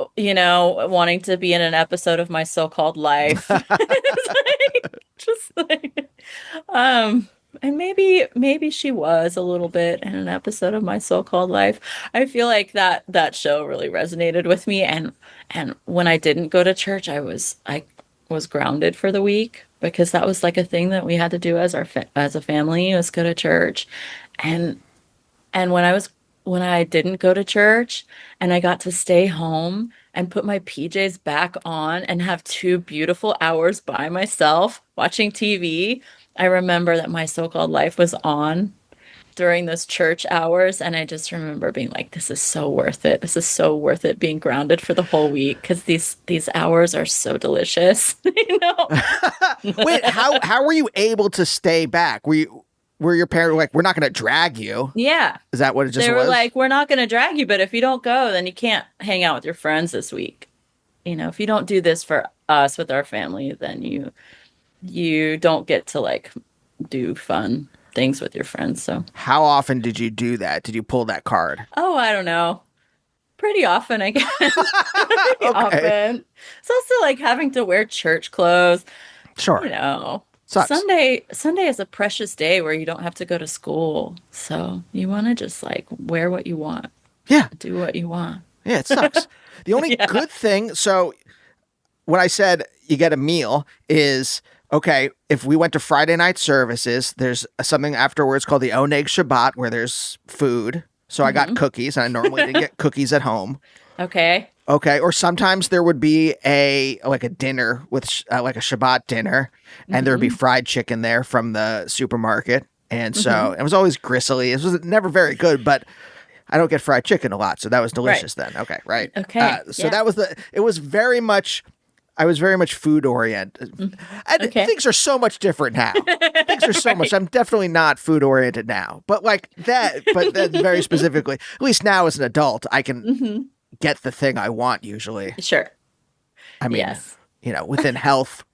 Speaker 2: wanting to be in an episode of My So-Called Life. It's like, just like, um, and maybe she was a little bit in an episode of My So-Called Life. I feel like that show really resonated with me, and when I didn't go to church, I was grounded for the week because that was like a thing that we had to do as a family was go to church, and when I didn't go to church and I got to stay home and put my PJs back on and have 2 beautiful hours by myself watching TV, I remember that My So-Called Life was on during those church hours, and I just remember being like, this is so worth it. This is so worth it being grounded for the whole week because these hours are so delicious, you know?
Speaker 1: Wait, how were you able to stay back? Were your parents like, we're not going to drag you?
Speaker 2: Yeah.
Speaker 1: Is that what it just
Speaker 2: They were
Speaker 1: was?
Speaker 2: like, we're not going to drag you, but if you don't go, then you can't hang out with your friends this week. If you don't do this for us with our family, then you don't get to like do fun things with your friends. So,
Speaker 1: How often did you do that? Did you pull that card?
Speaker 2: oh, I don't know. Pretty often, I guess. Pretty
Speaker 1: Okay,
Speaker 2: often. It's also like having to wear church clothes.
Speaker 1: sure. Sucks.
Speaker 2: Sunday is a precious day where you don't have to go to school. So you want to just like wear what you want,
Speaker 1: Yeah,
Speaker 2: do what you want.
Speaker 1: yeah, it sucks. The only
Speaker 2: Yeah.
Speaker 1: good thing, so when I said you get a meal is okay, if we went to Friday night services, there's something afterwards called the Oneg Shabbat where there's food. So I got
Speaker 2: Hmm.
Speaker 1: cookies, and I normally didn't get cookies at home.
Speaker 2: Okay.
Speaker 1: Okay, or sometimes there would be a dinner with like a Shabbat dinner, and there would be
Speaker 2: Hmm.
Speaker 1: fried chicken there from the supermarket, and
Speaker 2: Hmm.
Speaker 1: so it was always gristly. It was never very good, but I don't get fried chicken a lot, so that was
Speaker 2: Right.
Speaker 1: delicious then. Okay, right.
Speaker 2: Okay.
Speaker 1: So
Speaker 2: Yeah.
Speaker 1: that was it was very much. I was very much food oriented,
Speaker 2: Mhm.
Speaker 1: and
Speaker 2: Okay.
Speaker 1: things are so much different now. Things are so much.
Speaker 2: Right.
Speaker 1: I'm definitely not food oriented now, but like that. But then very specifically, at least now as an adult, I can
Speaker 2: Hmm.
Speaker 1: get the thing I want usually.
Speaker 2: Sure.
Speaker 1: I mean,
Speaker 2: Yes.
Speaker 1: within health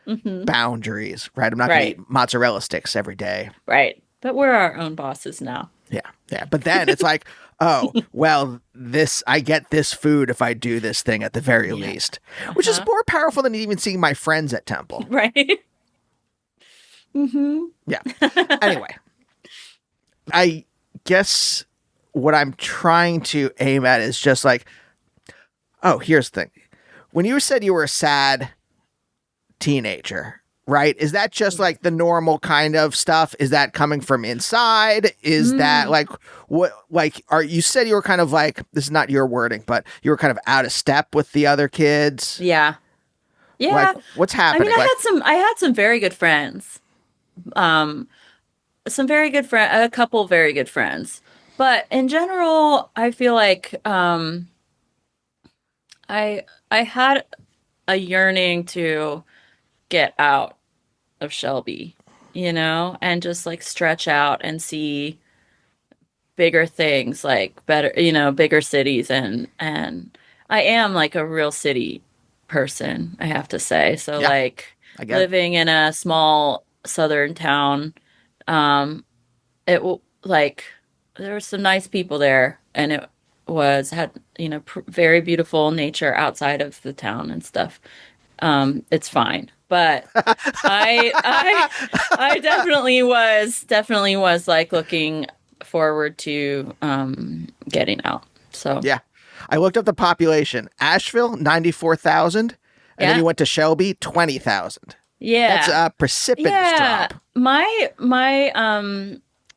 Speaker 2: Hmm.
Speaker 1: boundaries, right? I'm not going to
Speaker 2: Right.
Speaker 1: eat mozzarella sticks every day.
Speaker 2: Right. But we're our own bosses now.
Speaker 1: Yeah. Yeah. But then it's like, oh, well, I get this food if I do this thing at the very
Speaker 2: Yeah.
Speaker 1: least, which is
Speaker 2: Uh-huh.
Speaker 1: more powerful than even seeing my friends at temple.
Speaker 2: Right. Hmm.
Speaker 1: Yeah. Anyway, I guess what I'm trying to aim at is just like, oh, here's the thing. When you said you were a sad teenager, right? Is that just like the normal kind of stuff? Is that coming from inside? Is that
Speaker 2: Mm.
Speaker 1: like what you said you were kind of like, this is not your wording, but you were kind of out of step with the other kids?
Speaker 2: Yeah.
Speaker 1: Like
Speaker 2: Yeah.
Speaker 1: what's
Speaker 2: I mean,
Speaker 1: happening? Like
Speaker 2: I had some very good friends. Um, a couple very good friends. But in general, I feel like I had a yearning to get out of Shelby, and just like stretch out and see bigger things, like bigger cities, and I am like a real city person, I have to say. So
Speaker 1: yeah,
Speaker 2: like
Speaker 1: I get it.
Speaker 2: living in a small southern town, um it will like there were some nice people there, and it had very beautiful nature outside of the town and stuff. It's fine, but I definitely was like looking forward to getting out. So
Speaker 1: Yeah. I looked up the population. Asheville, 94,000. And then
Speaker 2: yeah,
Speaker 1: you went to Shelby, 20,000. That's
Speaker 2: yeah,
Speaker 1: a precipitous
Speaker 2: yeah.
Speaker 1: drop.
Speaker 2: My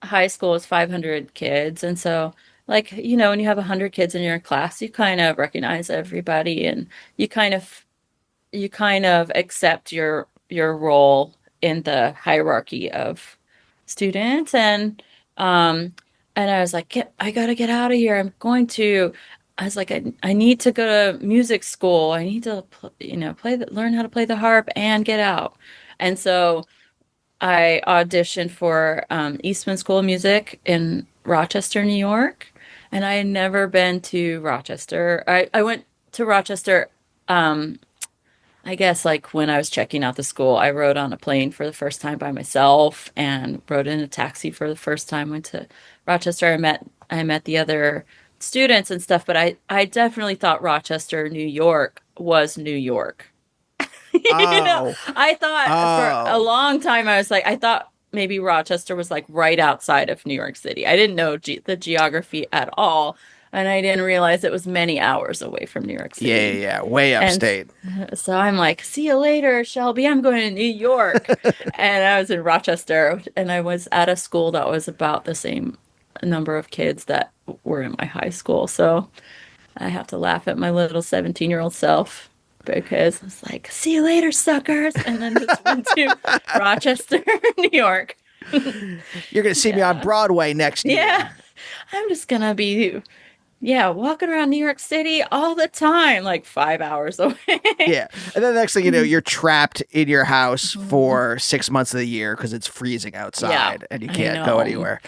Speaker 2: high school is 500 kids, and so like when you have 100 kids in your class, you kind of recognize everybody, and you kind of accept your role in the hierarchy of student, um and I was like, I gotta get out of here. I was like, I need to go to music school. I need to, learn how to play the harp and get out. And so I auditioned for Eastman School of Music in Rochester, New York. And I had never been to Rochester. I went to Rochester, um, I guess, like when I was checking out the school. I rode on a plane for the first time by myself and rode in a taxi for the first time. Went to Rochester. I met the other students and stuff, but I definitely thought Rochester, New York was New York. You know,
Speaker 1: Oh,
Speaker 2: I thought for a
Speaker 1: oh,
Speaker 2: long time, I thought maybe Rochester was like right outside of New York City. I didn't know the geography at all. And I didn't realize it was many hours away from New York
Speaker 1: yeah, yeah,
Speaker 2: City.
Speaker 1: yeah, way
Speaker 2: And
Speaker 1: upstate.
Speaker 2: so I'm like, see you later, Shelby. I'm going to New York. And I was in Rochester and I was at a school that was about the same number of kids that were in my high school. So I have to laugh at my little 17-year-old self because I was like, see you later, suckers. And then just went to Rochester, New York.
Speaker 1: You're gonna see me on
Speaker 2: Yeah.
Speaker 1: Broadway next
Speaker 2: Yeah.
Speaker 1: year.
Speaker 2: I'm just gonna be, yeah, walking around New York City all the time, like 5 hours away.
Speaker 1: Yeah, and then the next thing you know, you're trapped in your house
Speaker 2: Mhm.
Speaker 1: for 6 months of the year because it's freezing
Speaker 2: Yeah,
Speaker 1: outside and you
Speaker 2: I
Speaker 1: can't go
Speaker 2: know.
Speaker 1: anywhere.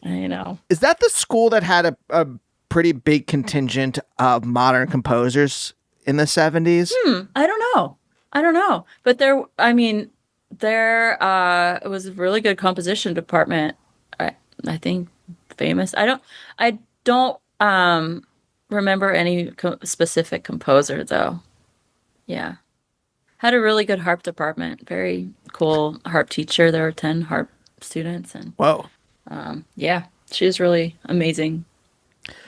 Speaker 2: I know.
Speaker 1: Is that the school that had a pretty big contingent of modern composers in the 70s?
Speaker 2: I don't know. I don't know. But there was a really good composition department. I think famous. I don't remember any specific composer though. Yeah. Had a really good harp department. Very cool harp teacher. There were 10 harp students and
Speaker 1: Whoa.
Speaker 2: yeah, she was really amazing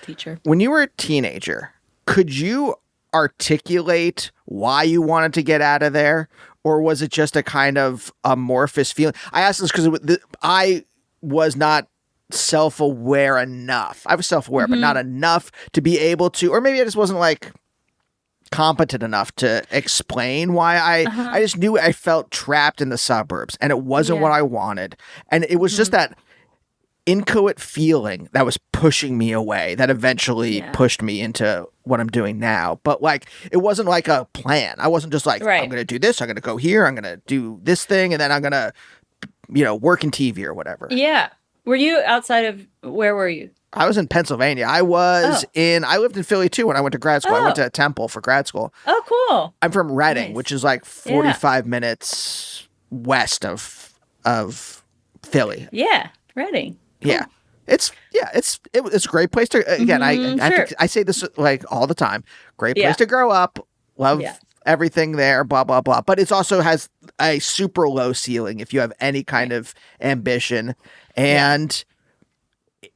Speaker 2: teacher.
Speaker 1: When you were a teenager, could you articulate why you wanted to get out of there? Or was it just a kind of amorphous feeling? I asked this because I was not self aware enough. I was self aware, but not
Speaker 2: Hmm.
Speaker 1: enough to be able to, or maybe I just wasn't like competent enough to explain why I
Speaker 2: Uh-huh.
Speaker 1: just knew I felt trapped in the suburbs and it wasn't what
Speaker 2: Yeah.
Speaker 1: I wanted. And it was just
Speaker 2: Hmm.
Speaker 1: that inchoate feeling that was pushing me away that eventually
Speaker 2: Yeah.
Speaker 1: pushed me into what I'm doing now. But like it wasn't like a plan. I wasn't just like I'm
Speaker 2: Right.
Speaker 1: going to do this, I'm going to go here, I'm going to do this thing and then I'm going to work in TV or whatever.
Speaker 2: Yeah. Were you outside of where were you?
Speaker 1: I was in Pennsylvania.
Speaker 2: Oh.
Speaker 1: I lived in Philly too when I went to grad school. I went
Speaker 2: Oh.
Speaker 1: to Temple for grad school.
Speaker 2: Oh, cool.
Speaker 1: I'm from Reading, which
Speaker 2: Nice.
Speaker 1: is like
Speaker 2: Yeah.
Speaker 1: 45 minutes west of Philly.
Speaker 2: Yeah. Ready.
Speaker 1: Yeah.
Speaker 2: Cool.
Speaker 1: It's a great place to again,
Speaker 2: Hmm. Sure.
Speaker 1: I say this like all the time. Great place
Speaker 2: Yeah.
Speaker 1: to grow up.
Speaker 2: Yeah.
Speaker 1: Love everything there, blah blah blah. But it also has a super low ceiling if you have any kind
Speaker 2: Right.
Speaker 1: of ambition.
Speaker 2: Yeah.
Speaker 1: And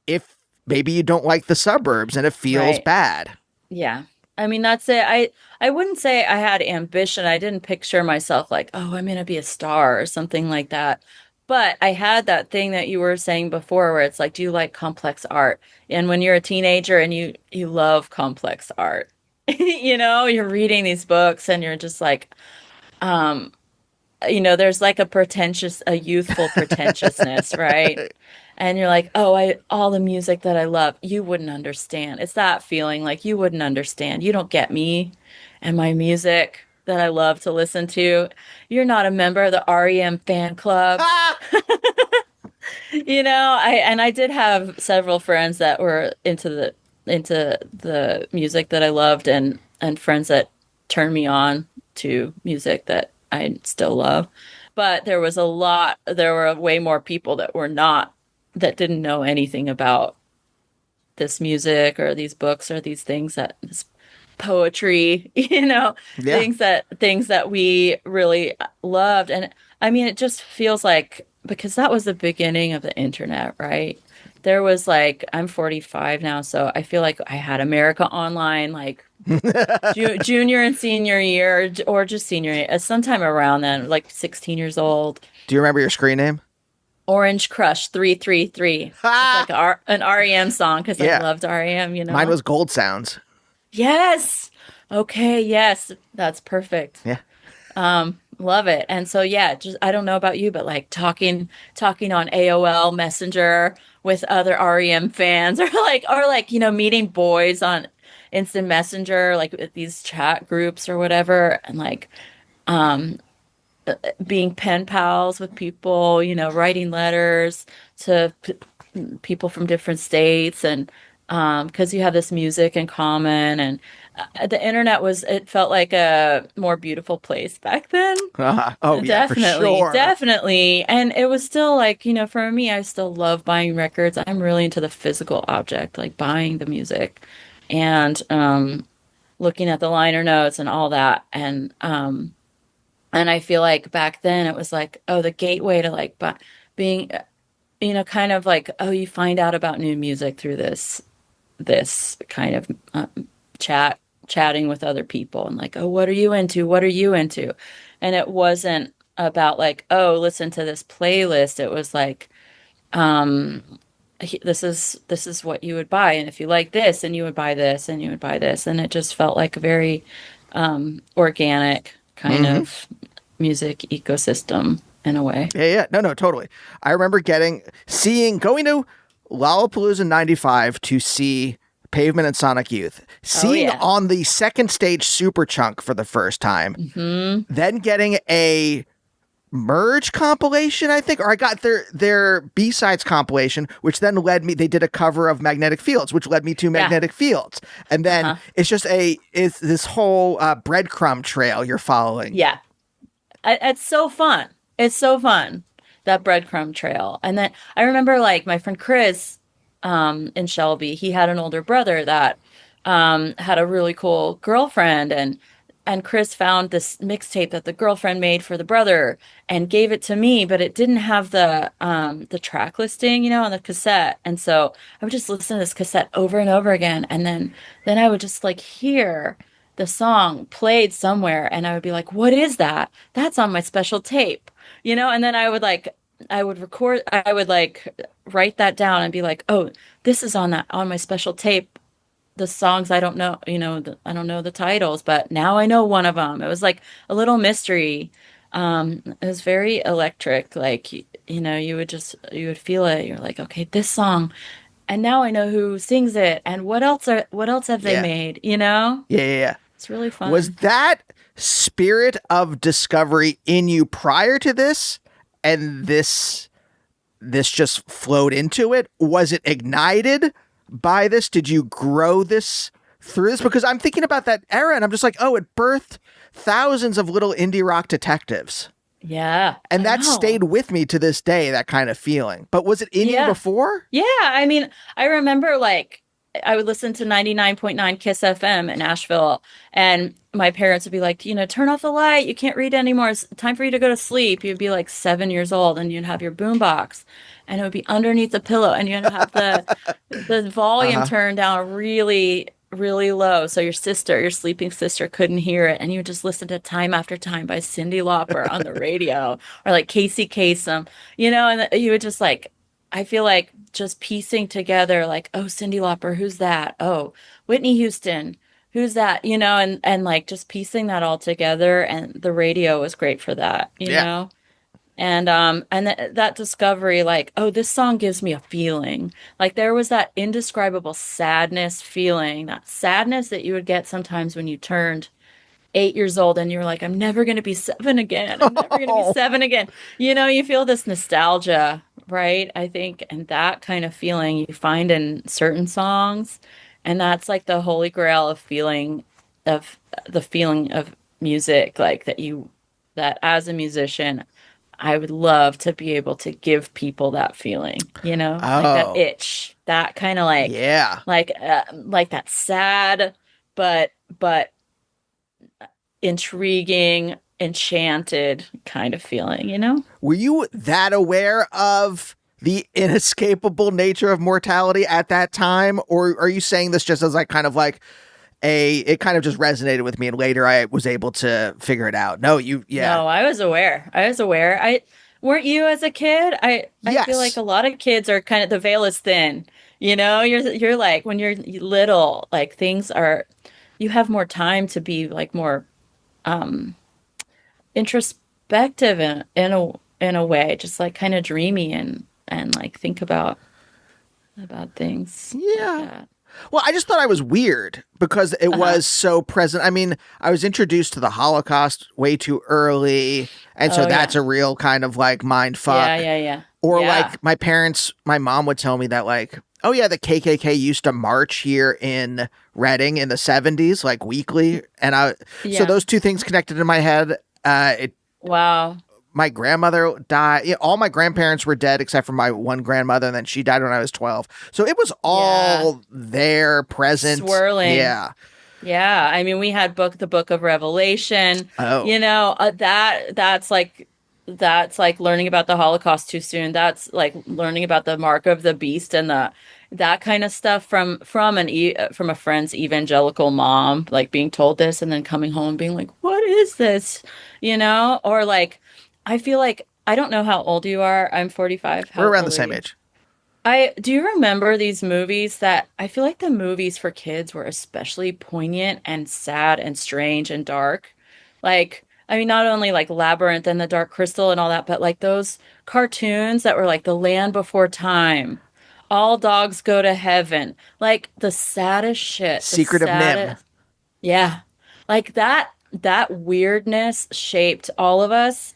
Speaker 1: if maybe you don't like the suburbs and it feels
Speaker 2: Right.
Speaker 1: bad.
Speaker 2: Yeah. I mean, that's it. I wouldn't say I had ambition. I didn't picture myself like, oh, I'm gonna be a star or something like that. But I had that thing that you were saying before where it's like, do you like complex art? And when you're a teenager and you love complex art, you're reading these books and you're just like, um, there's like a youthful pretentiousness, right? And you're like, oh, I all the music that I love, you wouldn't understand. It's that feeling like you wouldn't understand. You don't get me and my music that I love to listen to. You're not a member of the REM fan club.
Speaker 1: Ah!
Speaker 2: I did have several friends that were into the music that I loved and friends that turned me on to music that I still love. But there were way more people that didn't know anything about this music or these books or these things that this poetry,
Speaker 1: Yeah.
Speaker 2: things that we really loved. And I mean, it just feels like because that was the beginning of the internet, right? There was like, I'm 45 now, so I feel like I had America Online, like junior and senior year, or just senior year, sometime around then, like 16 years old.
Speaker 1: Do you remember your screen name?
Speaker 2: Orange Crush 333. It's
Speaker 1: Ha!
Speaker 2: like an REM song because I
Speaker 1: Yeah.
Speaker 2: loved REM,
Speaker 1: Mine was Gold Sounds.
Speaker 2: Yes. Okay, yes. That's perfect.
Speaker 1: Yeah.
Speaker 2: Love it. And so yeah, just I don't know about you, but like talking on AOL Messenger with other REM fans or like, meeting boys on Instant Messenger, like with these chat groups or whatever, and like um being pen pals with people, writing letters to people from different states and because you have this music in common and the internet it felt like a more beautiful place back then.
Speaker 1: Oh yeah, for
Speaker 2: Definitely,
Speaker 1: sure.
Speaker 2: definitely. And it was still like, for me, I still love buying records. I'm really into the physical object, like buying the music and looking at the liner notes and all that. And I feel like back then it was like, oh, the gateway to like being, kind of like, oh, you find out about new music through this kind of chatting with other people and like, oh, what are you into? What are you into? And it wasn't about like, oh, listen to this playlist. It was like, um, this is what you would buy, and if you like this, and you would buy this, and you would buy this, and it just felt like a very organic kind
Speaker 1: Hmm.
Speaker 2: of music ecosystem in a way.
Speaker 1: Yeah, yeah. No, no, totally. I remember going to Lollapalooza '95 to see Pavement and Sonic Youth,
Speaker 2: Oh
Speaker 1: seeing
Speaker 2: yeah.
Speaker 1: on the second stage Superchunk for the first time,
Speaker 2: Hmm.
Speaker 1: then getting a merge compilation, I think, or I got their B-sides compilation, which then led me. They did a cover of Magnetic Fields, which led me to
Speaker 2: Yeah.
Speaker 1: Magnetic Fields, and then
Speaker 2: Uh-huh.
Speaker 1: it's this whole breadcrumb trail you're following.
Speaker 2: Yeah. It's so fun. It's so fun, that breadcrumb trail. And then I remember like my friend Chris in Shelby, he had an older brother that had a really cool girlfriend and Chris found this mixtape that the girlfriend made for the brother and gave it to me, but it didn't have the track listing, on the cassette. And so I would just listen to this cassette over and over again. And then I would just like hear the song played somewhere and I would be like, what is that? That's on my special tape, and then I would record, I would like write that down and be like, oh, this is on my special tape. The songs I don't know, I don't know the titles, but now I know one of them. It was like a little mystery. It was very electric. Like, you would feel it. You're like, okay, this song, and now I know who sings it, and what else have they
Speaker 1: Yeah,
Speaker 2: made?
Speaker 1: yeah, yeah, yeah.
Speaker 2: It's really
Speaker 1: Was
Speaker 2: fun.
Speaker 1: that spirit of discovery in you prior to this, and this just flowed into it? Was it ignited by this? Did you grow this through this? Because I'm thinking about that era and I'm just like, oh, it birthed thousands of little indie rock detectives.
Speaker 2: Yeah,
Speaker 1: And
Speaker 2: I
Speaker 1: that
Speaker 2: know.
Speaker 1: stayed with me to this day, that kind of feeling. But was it in you
Speaker 2: Yeah.
Speaker 1: before?
Speaker 2: Yeah, I mean, I remember like I would listen to 99.9 Kiss FM in Nashville, and my parents would be like, turn off the light. You can't read anymore. It's time for you to go to sleep. You'd be like 7 years old, and you'd have your boombox, and it would be underneath the pillow, and you'd have the
Speaker 1: Uh
Speaker 2: volume
Speaker 1: huh.
Speaker 2: turned down really, really low, so your sleeping sister, couldn't hear it, and you would just listen to Time After Time by Cyndi Lauper on the radio, or like Casey Kasem, and you would just like. I feel like just piecing together, like, oh, Cyndi Lauper, who's that? Oh, Whitney Houston, who's that? And like just piecing that all together. And the radio was great for that,
Speaker 1: Yeah.
Speaker 2: and that discovery, like, oh, this song gives me a feeling. Like there was that indescribable sadness feeling, that sadness that you would get sometimes when you turned 8 years old and you're like, I'm never going to be seven again. I'm never going to be
Speaker 1: Oh,
Speaker 2: seven again. You feel this nostalgia, right? I think, and that kind of feeling you find in certain songs. And that's like the holy grail of the feeling of music, like that as a musician, I would love to be able to give people that feeling, like that
Speaker 1: oh,
Speaker 2: itch, that kind of
Speaker 1: yeah.
Speaker 2: like that sad, but intriguing, enchanted kind of feeling.
Speaker 1: Were you that aware of the inescapable nature of mortality at that time? Or are you saying this just as like kind of like it kind of just resonated with me and later I was able to figure it out? No, yeah.
Speaker 2: No, I was aware. I was aware. I weren't you as a kid? I feel like
Speaker 1: Yes.
Speaker 2: a lot of kids are kind of the veil is thin. You're like when you're little, like things are you have more time to be like more um perspective in a way, just like kind of dreamy and like think about things like
Speaker 1: Yeah.
Speaker 2: that.
Speaker 1: Well, I just thought I was weird because it
Speaker 2: Uh-huh.
Speaker 1: was so present. I mean, I was introduced to the Holocaust way too early, and so
Speaker 2: Oh
Speaker 1: that's
Speaker 2: yeah.
Speaker 1: a real kind of like mind
Speaker 2: Yeah,
Speaker 1: fuck.
Speaker 2: yeah, yeah.
Speaker 1: Or
Speaker 2: Yeah.
Speaker 1: like my mom would tell me that like, oh yeah, the KKK used to march here in Reading in the 70s, like weekly, and so
Speaker 2: Yeah.
Speaker 1: those two things connected in my head. It
Speaker 2: Wow.
Speaker 1: My grandmother died. Yeah, all my grandparents were dead except for my one grandmother, and then she died when I was 12. So it was
Speaker 2: Yeah.
Speaker 1: all there, present.
Speaker 2: Swirling.
Speaker 1: Yeah.
Speaker 2: Yeah, I mean, we had the Book of Revelation.
Speaker 1: Oh,
Speaker 2: That's like learning about the Holocaust too soon. That's like learning about the mark of the beast and the that kind of stuff from a friend's evangelical mom, like being told this and then coming home and being like, "What is this?" Or like, I feel like I don't know how old you are. I'm 45.
Speaker 1: we're
Speaker 2: How
Speaker 1: around the
Speaker 2: old are
Speaker 1: same
Speaker 2: you?
Speaker 1: age.
Speaker 2: I do you remember these movies that I feel like the movies for kids were especially poignant and sad and strange and dark. Like, I mean, not only like Labyrinth and the Dark Crystal and all that, but like those cartoons that were like The Land Before Time, All Dogs Go to Heaven, like the saddest shit, the
Speaker 1: Secret of Nim.
Speaker 2: saddest. Yeah. Like that weirdness shaped all of us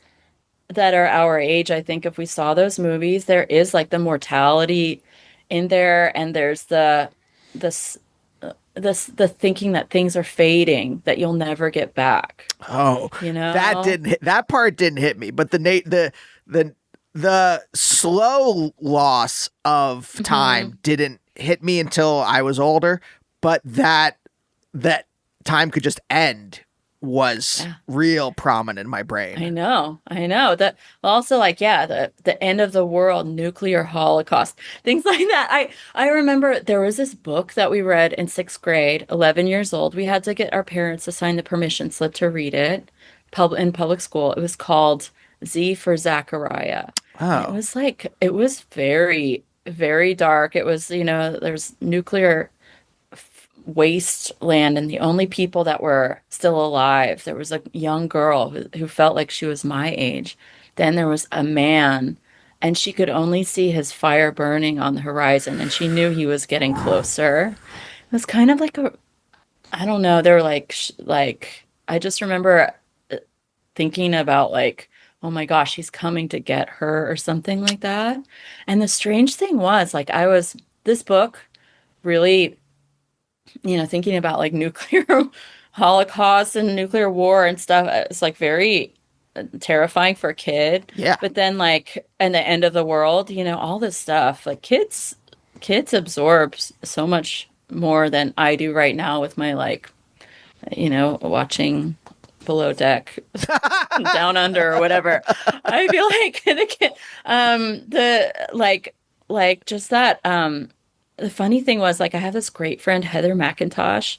Speaker 2: that are our age. I think if we saw those movies, there is like the mortality in there, and there's this the thinking that things are fading, that you'll never get back.
Speaker 1: Oh,
Speaker 2: You know?
Speaker 1: that part didn't hit me, but the the slow loss of
Speaker 2: Hmm.
Speaker 1: time didn't hit me until I was older, but that time could just end was
Speaker 2: Yeah.
Speaker 1: real prominent in my brain.
Speaker 2: I know that also like yeah, the end of the world, nuclear holocaust, things like that. I remember there was this book that we read in sixth grade, 11 years old. We had to get our parents to sign the permission slip to read it in public school. It was called Z for Zachariah, and
Speaker 1: Oh,
Speaker 2: it was very very dark. It was there's nuclear wasteland, and the only people that were still alive, there was a young girl who felt like she was my age. Then there was a man, and she could only see his fire burning on the horizon, and she knew he was getting closer. It was kind of like a, I don't know, they were like I just remember thinking about like, oh my gosh, he's coming to get her or something like that. And the strange thing was like this book really thinking about like nuclear holocaust and nuclear war and stuff, it's like very terrifying for a kid.
Speaker 1: yeah.
Speaker 2: But then like, and the end of the world, all this stuff, like kids absorb so much more than I do right now with my like, watching Below Deck, Down Under or whatever. I feel like the just that the funny thing was like I have this great friend Heather McIntosh.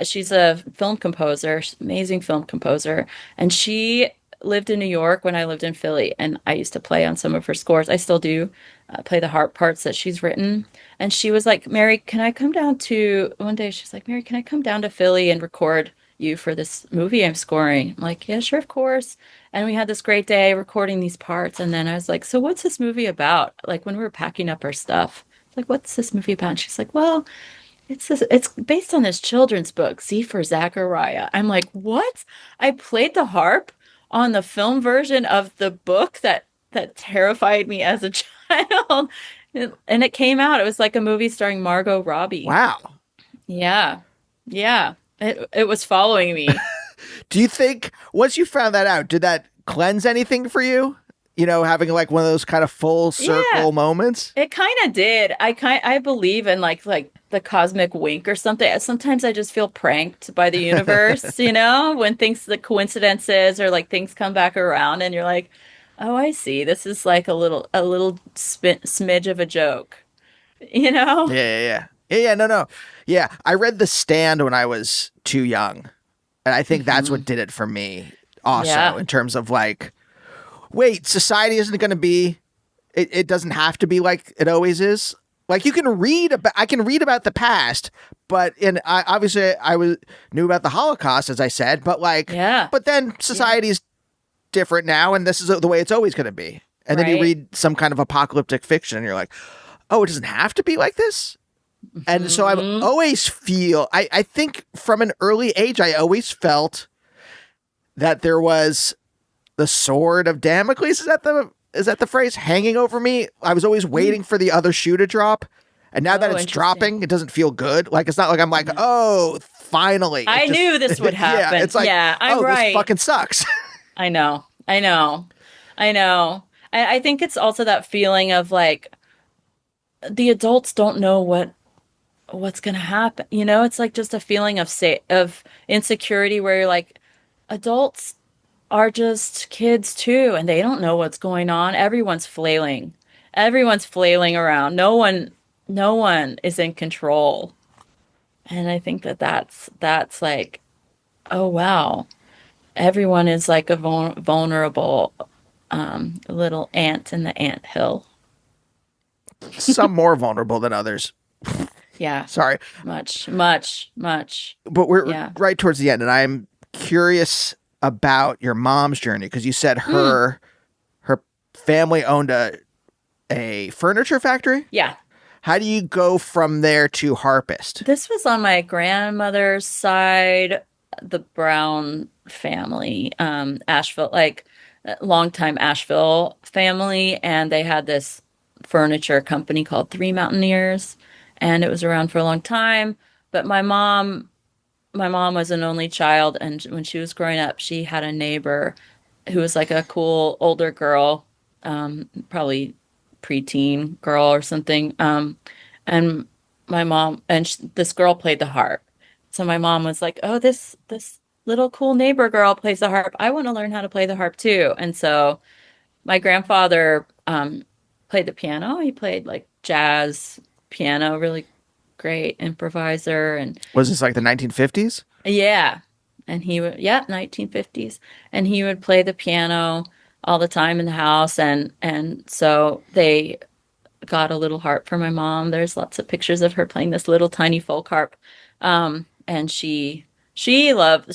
Speaker 2: She's a film composer, she's an amazing film composer, and she lived in New York when I lived in Philly, and I used to play on some of her scores. I still do play the harp parts that she's written. And she was like, Mary, can I come down to one day? She's like, Mary, can I come down to Philly and record you for this movie I'm scoring? I'm like, yeah, sure, of course. And we had this great day recording these parts. And then I was like, so what's this movie about? Like when we were packing up our stuff, like, what's this movie about? And she's like, well, it's based on this children's book, Z for Zachariah. I'm like, what? I played the harp on the film version of the book that terrified me as a child. And it came out. It was like a movie starring Margot Robbie.
Speaker 1: Wow.
Speaker 2: Yeah. Yeah. It was following me.
Speaker 1: Do you think once you found that out, did that cleanse anything for you? Having like one of those kind of full
Speaker 2: Yeah.
Speaker 1: circle moments?
Speaker 2: It kind of did. I believe in like the cosmic wink or something. Sometimes I just feel pranked by the universe, when the coincidences or like things come back around and you're like, "Oh, I see. This is like a little smidge of a joke." You know?
Speaker 1: Yeah, yeah, yeah. Yeah, yeah, no, no. Yeah, I read The Stand when I was too young. And I think that's what
Speaker 2: Hmm.
Speaker 1: did it for me also
Speaker 2: Yeah.
Speaker 1: in terms of like, wait, society isn't going to be, it doesn't have to be like it always is. Like I can read about the past, but obviously I knew about the Holocaust, as I said, but like,
Speaker 2: Yeah.
Speaker 1: but then
Speaker 2: Yeah.
Speaker 1: society's different now, and this is the way it's always going to be. And then you
Speaker 2: Right.
Speaker 1: read some kind of apocalyptic fiction, and you're like, oh, it doesn't have to be like this. And so I've
Speaker 2: Hmm.
Speaker 1: always I think from an early age, I always felt that there was the sword of Damocles. Is that the phrase, hanging over me? I was always waiting for the other shoe to drop. And now that
Speaker 2: Oh,
Speaker 1: it's
Speaker 2: interesting.
Speaker 1: dropping, it doesn't feel good. Like, it's not like I'm like,
Speaker 2: No.
Speaker 1: oh, finally. It
Speaker 2: I
Speaker 1: just,
Speaker 2: knew this would
Speaker 1: yeah,
Speaker 2: happen.
Speaker 1: it's like,
Speaker 2: Yeah, I'm
Speaker 1: oh, this
Speaker 2: right.
Speaker 1: fucking sucks.
Speaker 2: I know. I know. I know. I think it's also that feeling of like the adults don't know what's going to happen. You know, it's like just a feeling of of insecurity where you're like adults are just kids too and they don't know what's going on. Everyone's flailing. Everyone's flailing around. No one is in control. And I think that's like, oh wow. Everyone is like a vulnerable little ant in the ant hill.
Speaker 1: Some more vulnerable than others.
Speaker 2: Yeah,
Speaker 1: Sorry.
Speaker 2: much, much, much.
Speaker 1: But we're
Speaker 2: Yeah.
Speaker 1: right towards the end, and I'm curious about your mom's journey because you said
Speaker 2: Mm,
Speaker 1: her family owned a furniture factory.
Speaker 2: yeah.
Speaker 1: How do you go from there to harpist?
Speaker 2: This was on my grandmother's side, the Brown family, Asheville, like longtime Asheville family, and they had this furniture company called Three Mountaineers, and it was around for a long time. But my mom was an only child, and when she was growing up, she had a neighbor who was like a cool older girl, probably preteen girl or something. And my mom and this girl played the harp. So my mom was like, "Oh, this little cool neighbor girl plays the harp. I want to learn how to play the harp too." And so my grandfather played the piano. He played like jazz piano, really great improviser, and
Speaker 1: Was this like the 1950s?
Speaker 2: yeah. And he would, yeah, 1950s. And he would play the piano all the time in the house. And so they got a little harp for my mom. There's lots of pictures of her playing this little tiny folk harp. And she loved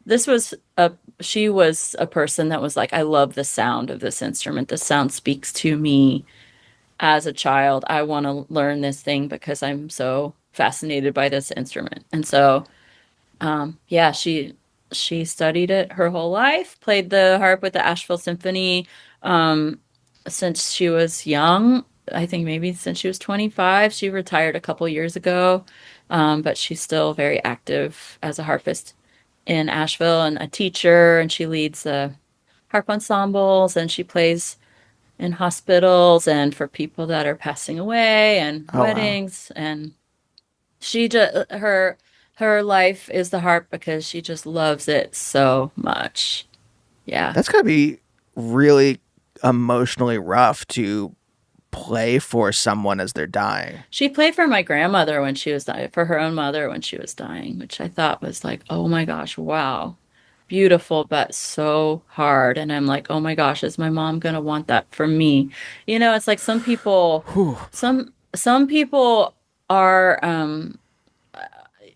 Speaker 2: this was a she was a person that was like, I love the sound of this instrument. The sound speaks to me as a child. I want to learn this thing because I'm so fascinated by this instrument. And so yeah, she studied it her whole life, played the harp with the Asheville Symphony since she was young. I think maybe since she was 25. She retired a couple years ago, but she's still very active as a harpist in Asheville and a teacher, and she leads the harp ensembles and she plays in hospitals and for people that are passing away and
Speaker 1: Oh wow,
Speaker 2: weddings and she just her life is the harp because she just loves it so much. Yeah.
Speaker 1: that's gotta be really emotionally rough to play for someone as they're dying.
Speaker 2: She played for my grandmother when she was dying, for her own mother when she was dying, which I thought was like, oh my gosh, wow. Beautiful, but so hard. And I'm like, oh my gosh, is my mom gonna want that for me? You know, it's like
Speaker 1: Whew.
Speaker 2: some people are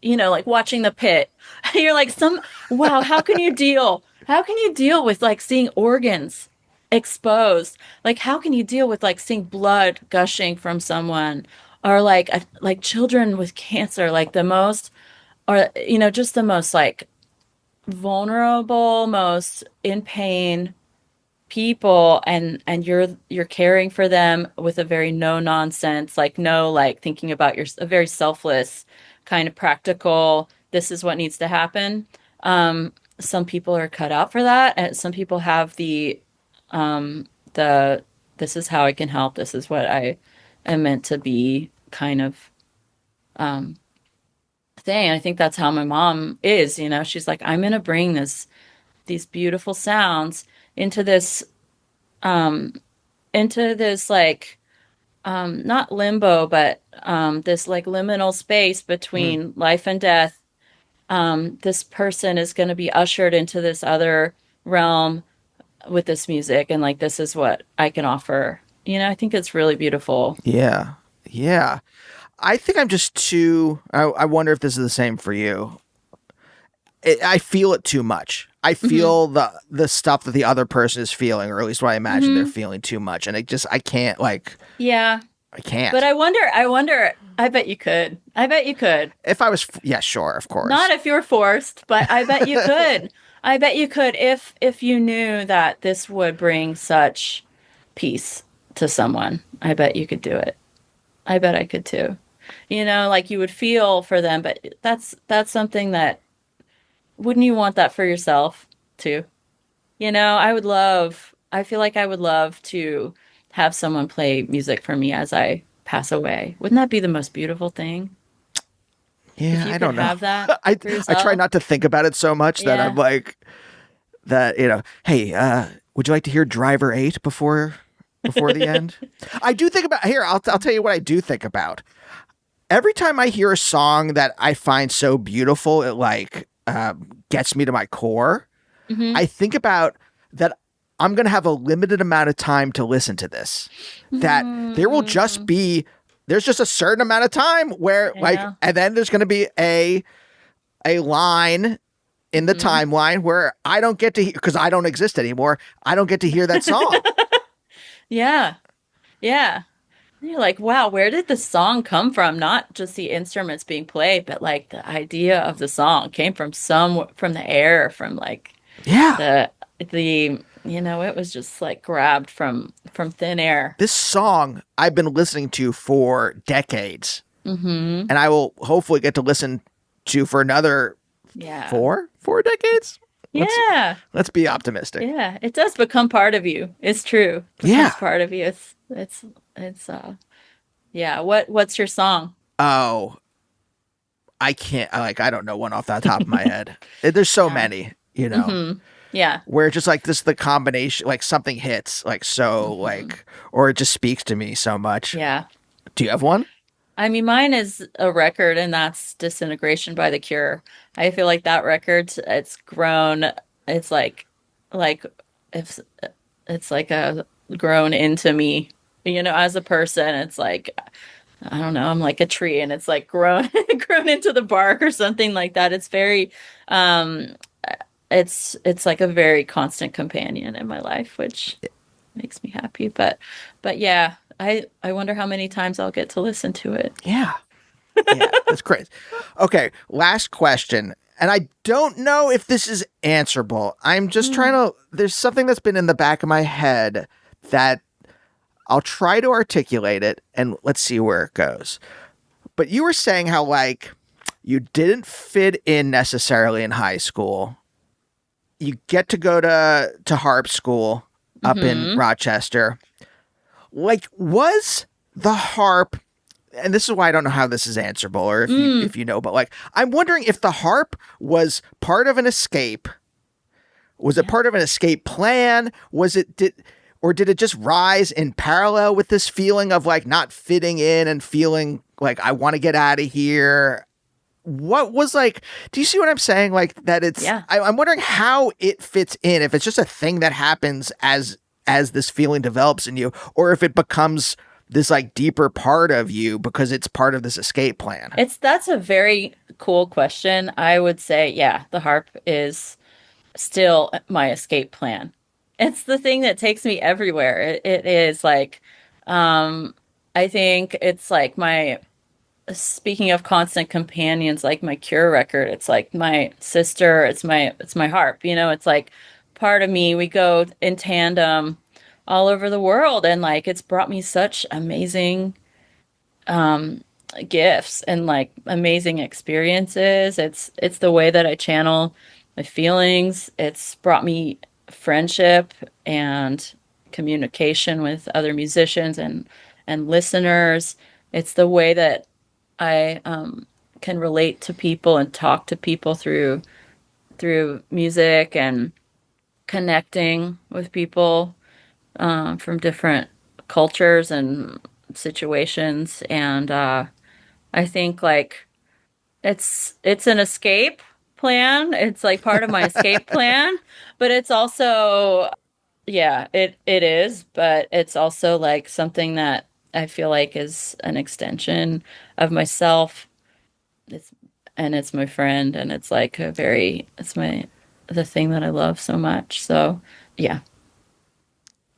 Speaker 2: like watching the pit. You're like, wow, how can you deal with like seeing organs exposed? Like, how can you deal with like seeing blood gushing from someone or like children with cancer, like the most, or, just the most like vulnerable, most in pain people and you're caring for them with a very no nonsense, like no like thinking about a very selfless kind of practical, this is what needs to happen. Some people are cut out for that and some people have the this is how I can help, this is what I am meant to be kind of thing. I think that's how my mom is, she's like, I'm gonna bring these beautiful sounds into this like not limbo but this like liminal space
Speaker 1: Hmm.
Speaker 2: between life and death. This person is going to be ushered into this other realm with this music and like this is what I can offer. I think it's really beautiful.
Speaker 1: Yeah, yeah. I think I'm just too. I wonder if this is the same for you. I feel it too much. I
Speaker 2: Hmm.
Speaker 1: feel the stuff that the other person is feeling, or at least what I imagine they're
Speaker 2: Hmm.
Speaker 1: feeling too much, and I can't like
Speaker 2: Yeah.
Speaker 1: I
Speaker 2: But
Speaker 1: can't.
Speaker 2: I wonder, I bet you could. I bet you could.
Speaker 1: If I was, yeah, sure, of
Speaker 2: Not
Speaker 1: course.
Speaker 2: if you were forced, but I bet you could. I bet you could if you knew that this would bring such peace to someone. I bet you could do it. I bet I could too. You know, like you would feel for them, but that's something that wouldn't you want that for yourself too? You know, I feel like I would love to have someone play music for me as I pass away. Wouldn't that be the most beautiful thing? If
Speaker 1: Yeah,
Speaker 2: you
Speaker 1: I
Speaker 2: could
Speaker 1: don't know.
Speaker 2: have that for
Speaker 1: I try
Speaker 2: yourself?
Speaker 1: not to think about it so much that I'm
Speaker 2: Yeah.
Speaker 1: like that. Hey, would you like to hear Driver 8 before the end? I do think about here. I'll tell you what I do think about. Every time I hear a song that I find so beautiful, it like gets me to my core.
Speaker 2: Hmm.
Speaker 1: I think about that I'm going to have a limited amount of time to listen to this. That there will just
Speaker 2: Mm,
Speaker 1: be there's just a certain amount of time where like
Speaker 2: yeah.
Speaker 1: and then there's going to be a line in the
Speaker 2: Hmm.
Speaker 1: timeline where I don't get to hear because I don't exist anymore. I don't get to hear that song.
Speaker 2: Yeah. Yeah. You're like, wow, where did the song come from? Not just the instruments being played, but like the idea of the song came from from the air, from like
Speaker 1: Yeah.
Speaker 2: the it was just like grabbed from thin air.
Speaker 1: This song I've been listening to for decades,
Speaker 2: Hmm.
Speaker 1: and I will hopefully get to listen to for another
Speaker 2: Yeah.
Speaker 1: four decades. Let's
Speaker 2: Yeah.
Speaker 1: let's be optimistic.
Speaker 2: Yeah. It does become part of you. It's true. It becomes
Speaker 1: Yeah.
Speaker 2: part of you. It's yeah. What's your song?
Speaker 1: Oh, I can't. I don't know one off the top of my head. There's so
Speaker 2: Yeah.
Speaker 1: many,
Speaker 2: Hmm. Yeah.
Speaker 1: where just like this the combination, like something hits, like so,
Speaker 2: Hmm.
Speaker 1: or it just speaks to me so much.
Speaker 2: Yeah.
Speaker 1: Do you have one?
Speaker 2: I mean, mine is a record, and that's Disintegration by The Cure. I feel like that record, it's grown, it's like, if it's like a grown into me, as a person. It's like, I don't know, I'm like a tree, and it's like grown, grown into the bark or something like that. It's very, um, it's like a very constant companion in my life, which makes me happy. But yeah, I wonder how many times I'll get to listen to it.
Speaker 1: Yeah. Yeah, that's crazy. Okay, last question. And I don't know if this is answerable. I'm just trying to. There's something that's been in the back of my head that I'll try to articulate it and let's see where it goes. But you were saying how, like, you didn't fit in necessarily in high school. You get to go to harp school up in
Speaker 2: Hmm.
Speaker 1: Rochester. Like, was the harp and this is why I don't know how this is answerable or
Speaker 2: Mm,
Speaker 1: if you know, but like I'm wondering if the harp was part of an escape. Was it
Speaker 2: yeah.
Speaker 1: part of an escape plan? Was it did or did it just rise in parallel with this feeling of like not fitting in and feeling like I want to get out of here? What was like, do you see what I'm saying? Like that
Speaker 2: Yeah.
Speaker 1: I'm wondering how it fits in, if it's just a thing that happens as this feeling develops in you, or if it becomes this like deeper part of you because it's part of this escape plan.
Speaker 2: That's a very cool question. I would say, yeah, the harp is still my escape plan. It's the thing that takes me everywhere. It is like, um, I think it's like speaking of constant companions, like my Cure record, it's like my sister, it's my harp, it's like part of me. We go in tandem all over the world, and like it's brought me such amazing gifts and like amazing experiences. It's the way that I channel my feelings. It's brought me friendship and communication with other musicians and listeners. It's the way that I can relate to people and talk to people through music and connecting with people from different cultures and situations. And I think like it's an escape plan. It's like part of my escape plan, but it's also yeah, it is, but it's also like something that I feel like is an extension of myself. It's and it's my friend, and it's like the thing that I love so much. So yeah,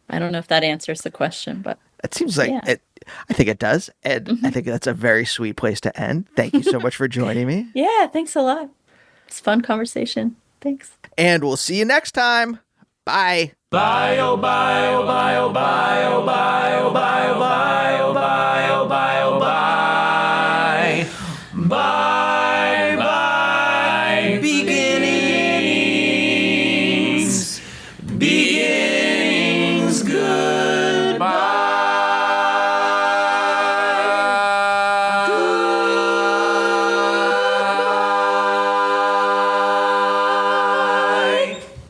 Speaker 2: I don't know if that answers the question, but
Speaker 1: It seems like
Speaker 2: yeah.
Speaker 1: it. I think it does. And I
Speaker 2: Hmm.
Speaker 1: think that's a very sweet place to end. Thank you so much for joining me.
Speaker 2: Yeah, thanks a lot. It's a fun conversation. Thanks.
Speaker 1: And we'll see you next time. Bye.
Speaker 3: Bye, oh, bye, oh, bye, oh, bye, oh, bye, oh, bye, oh, bye, oh, bye.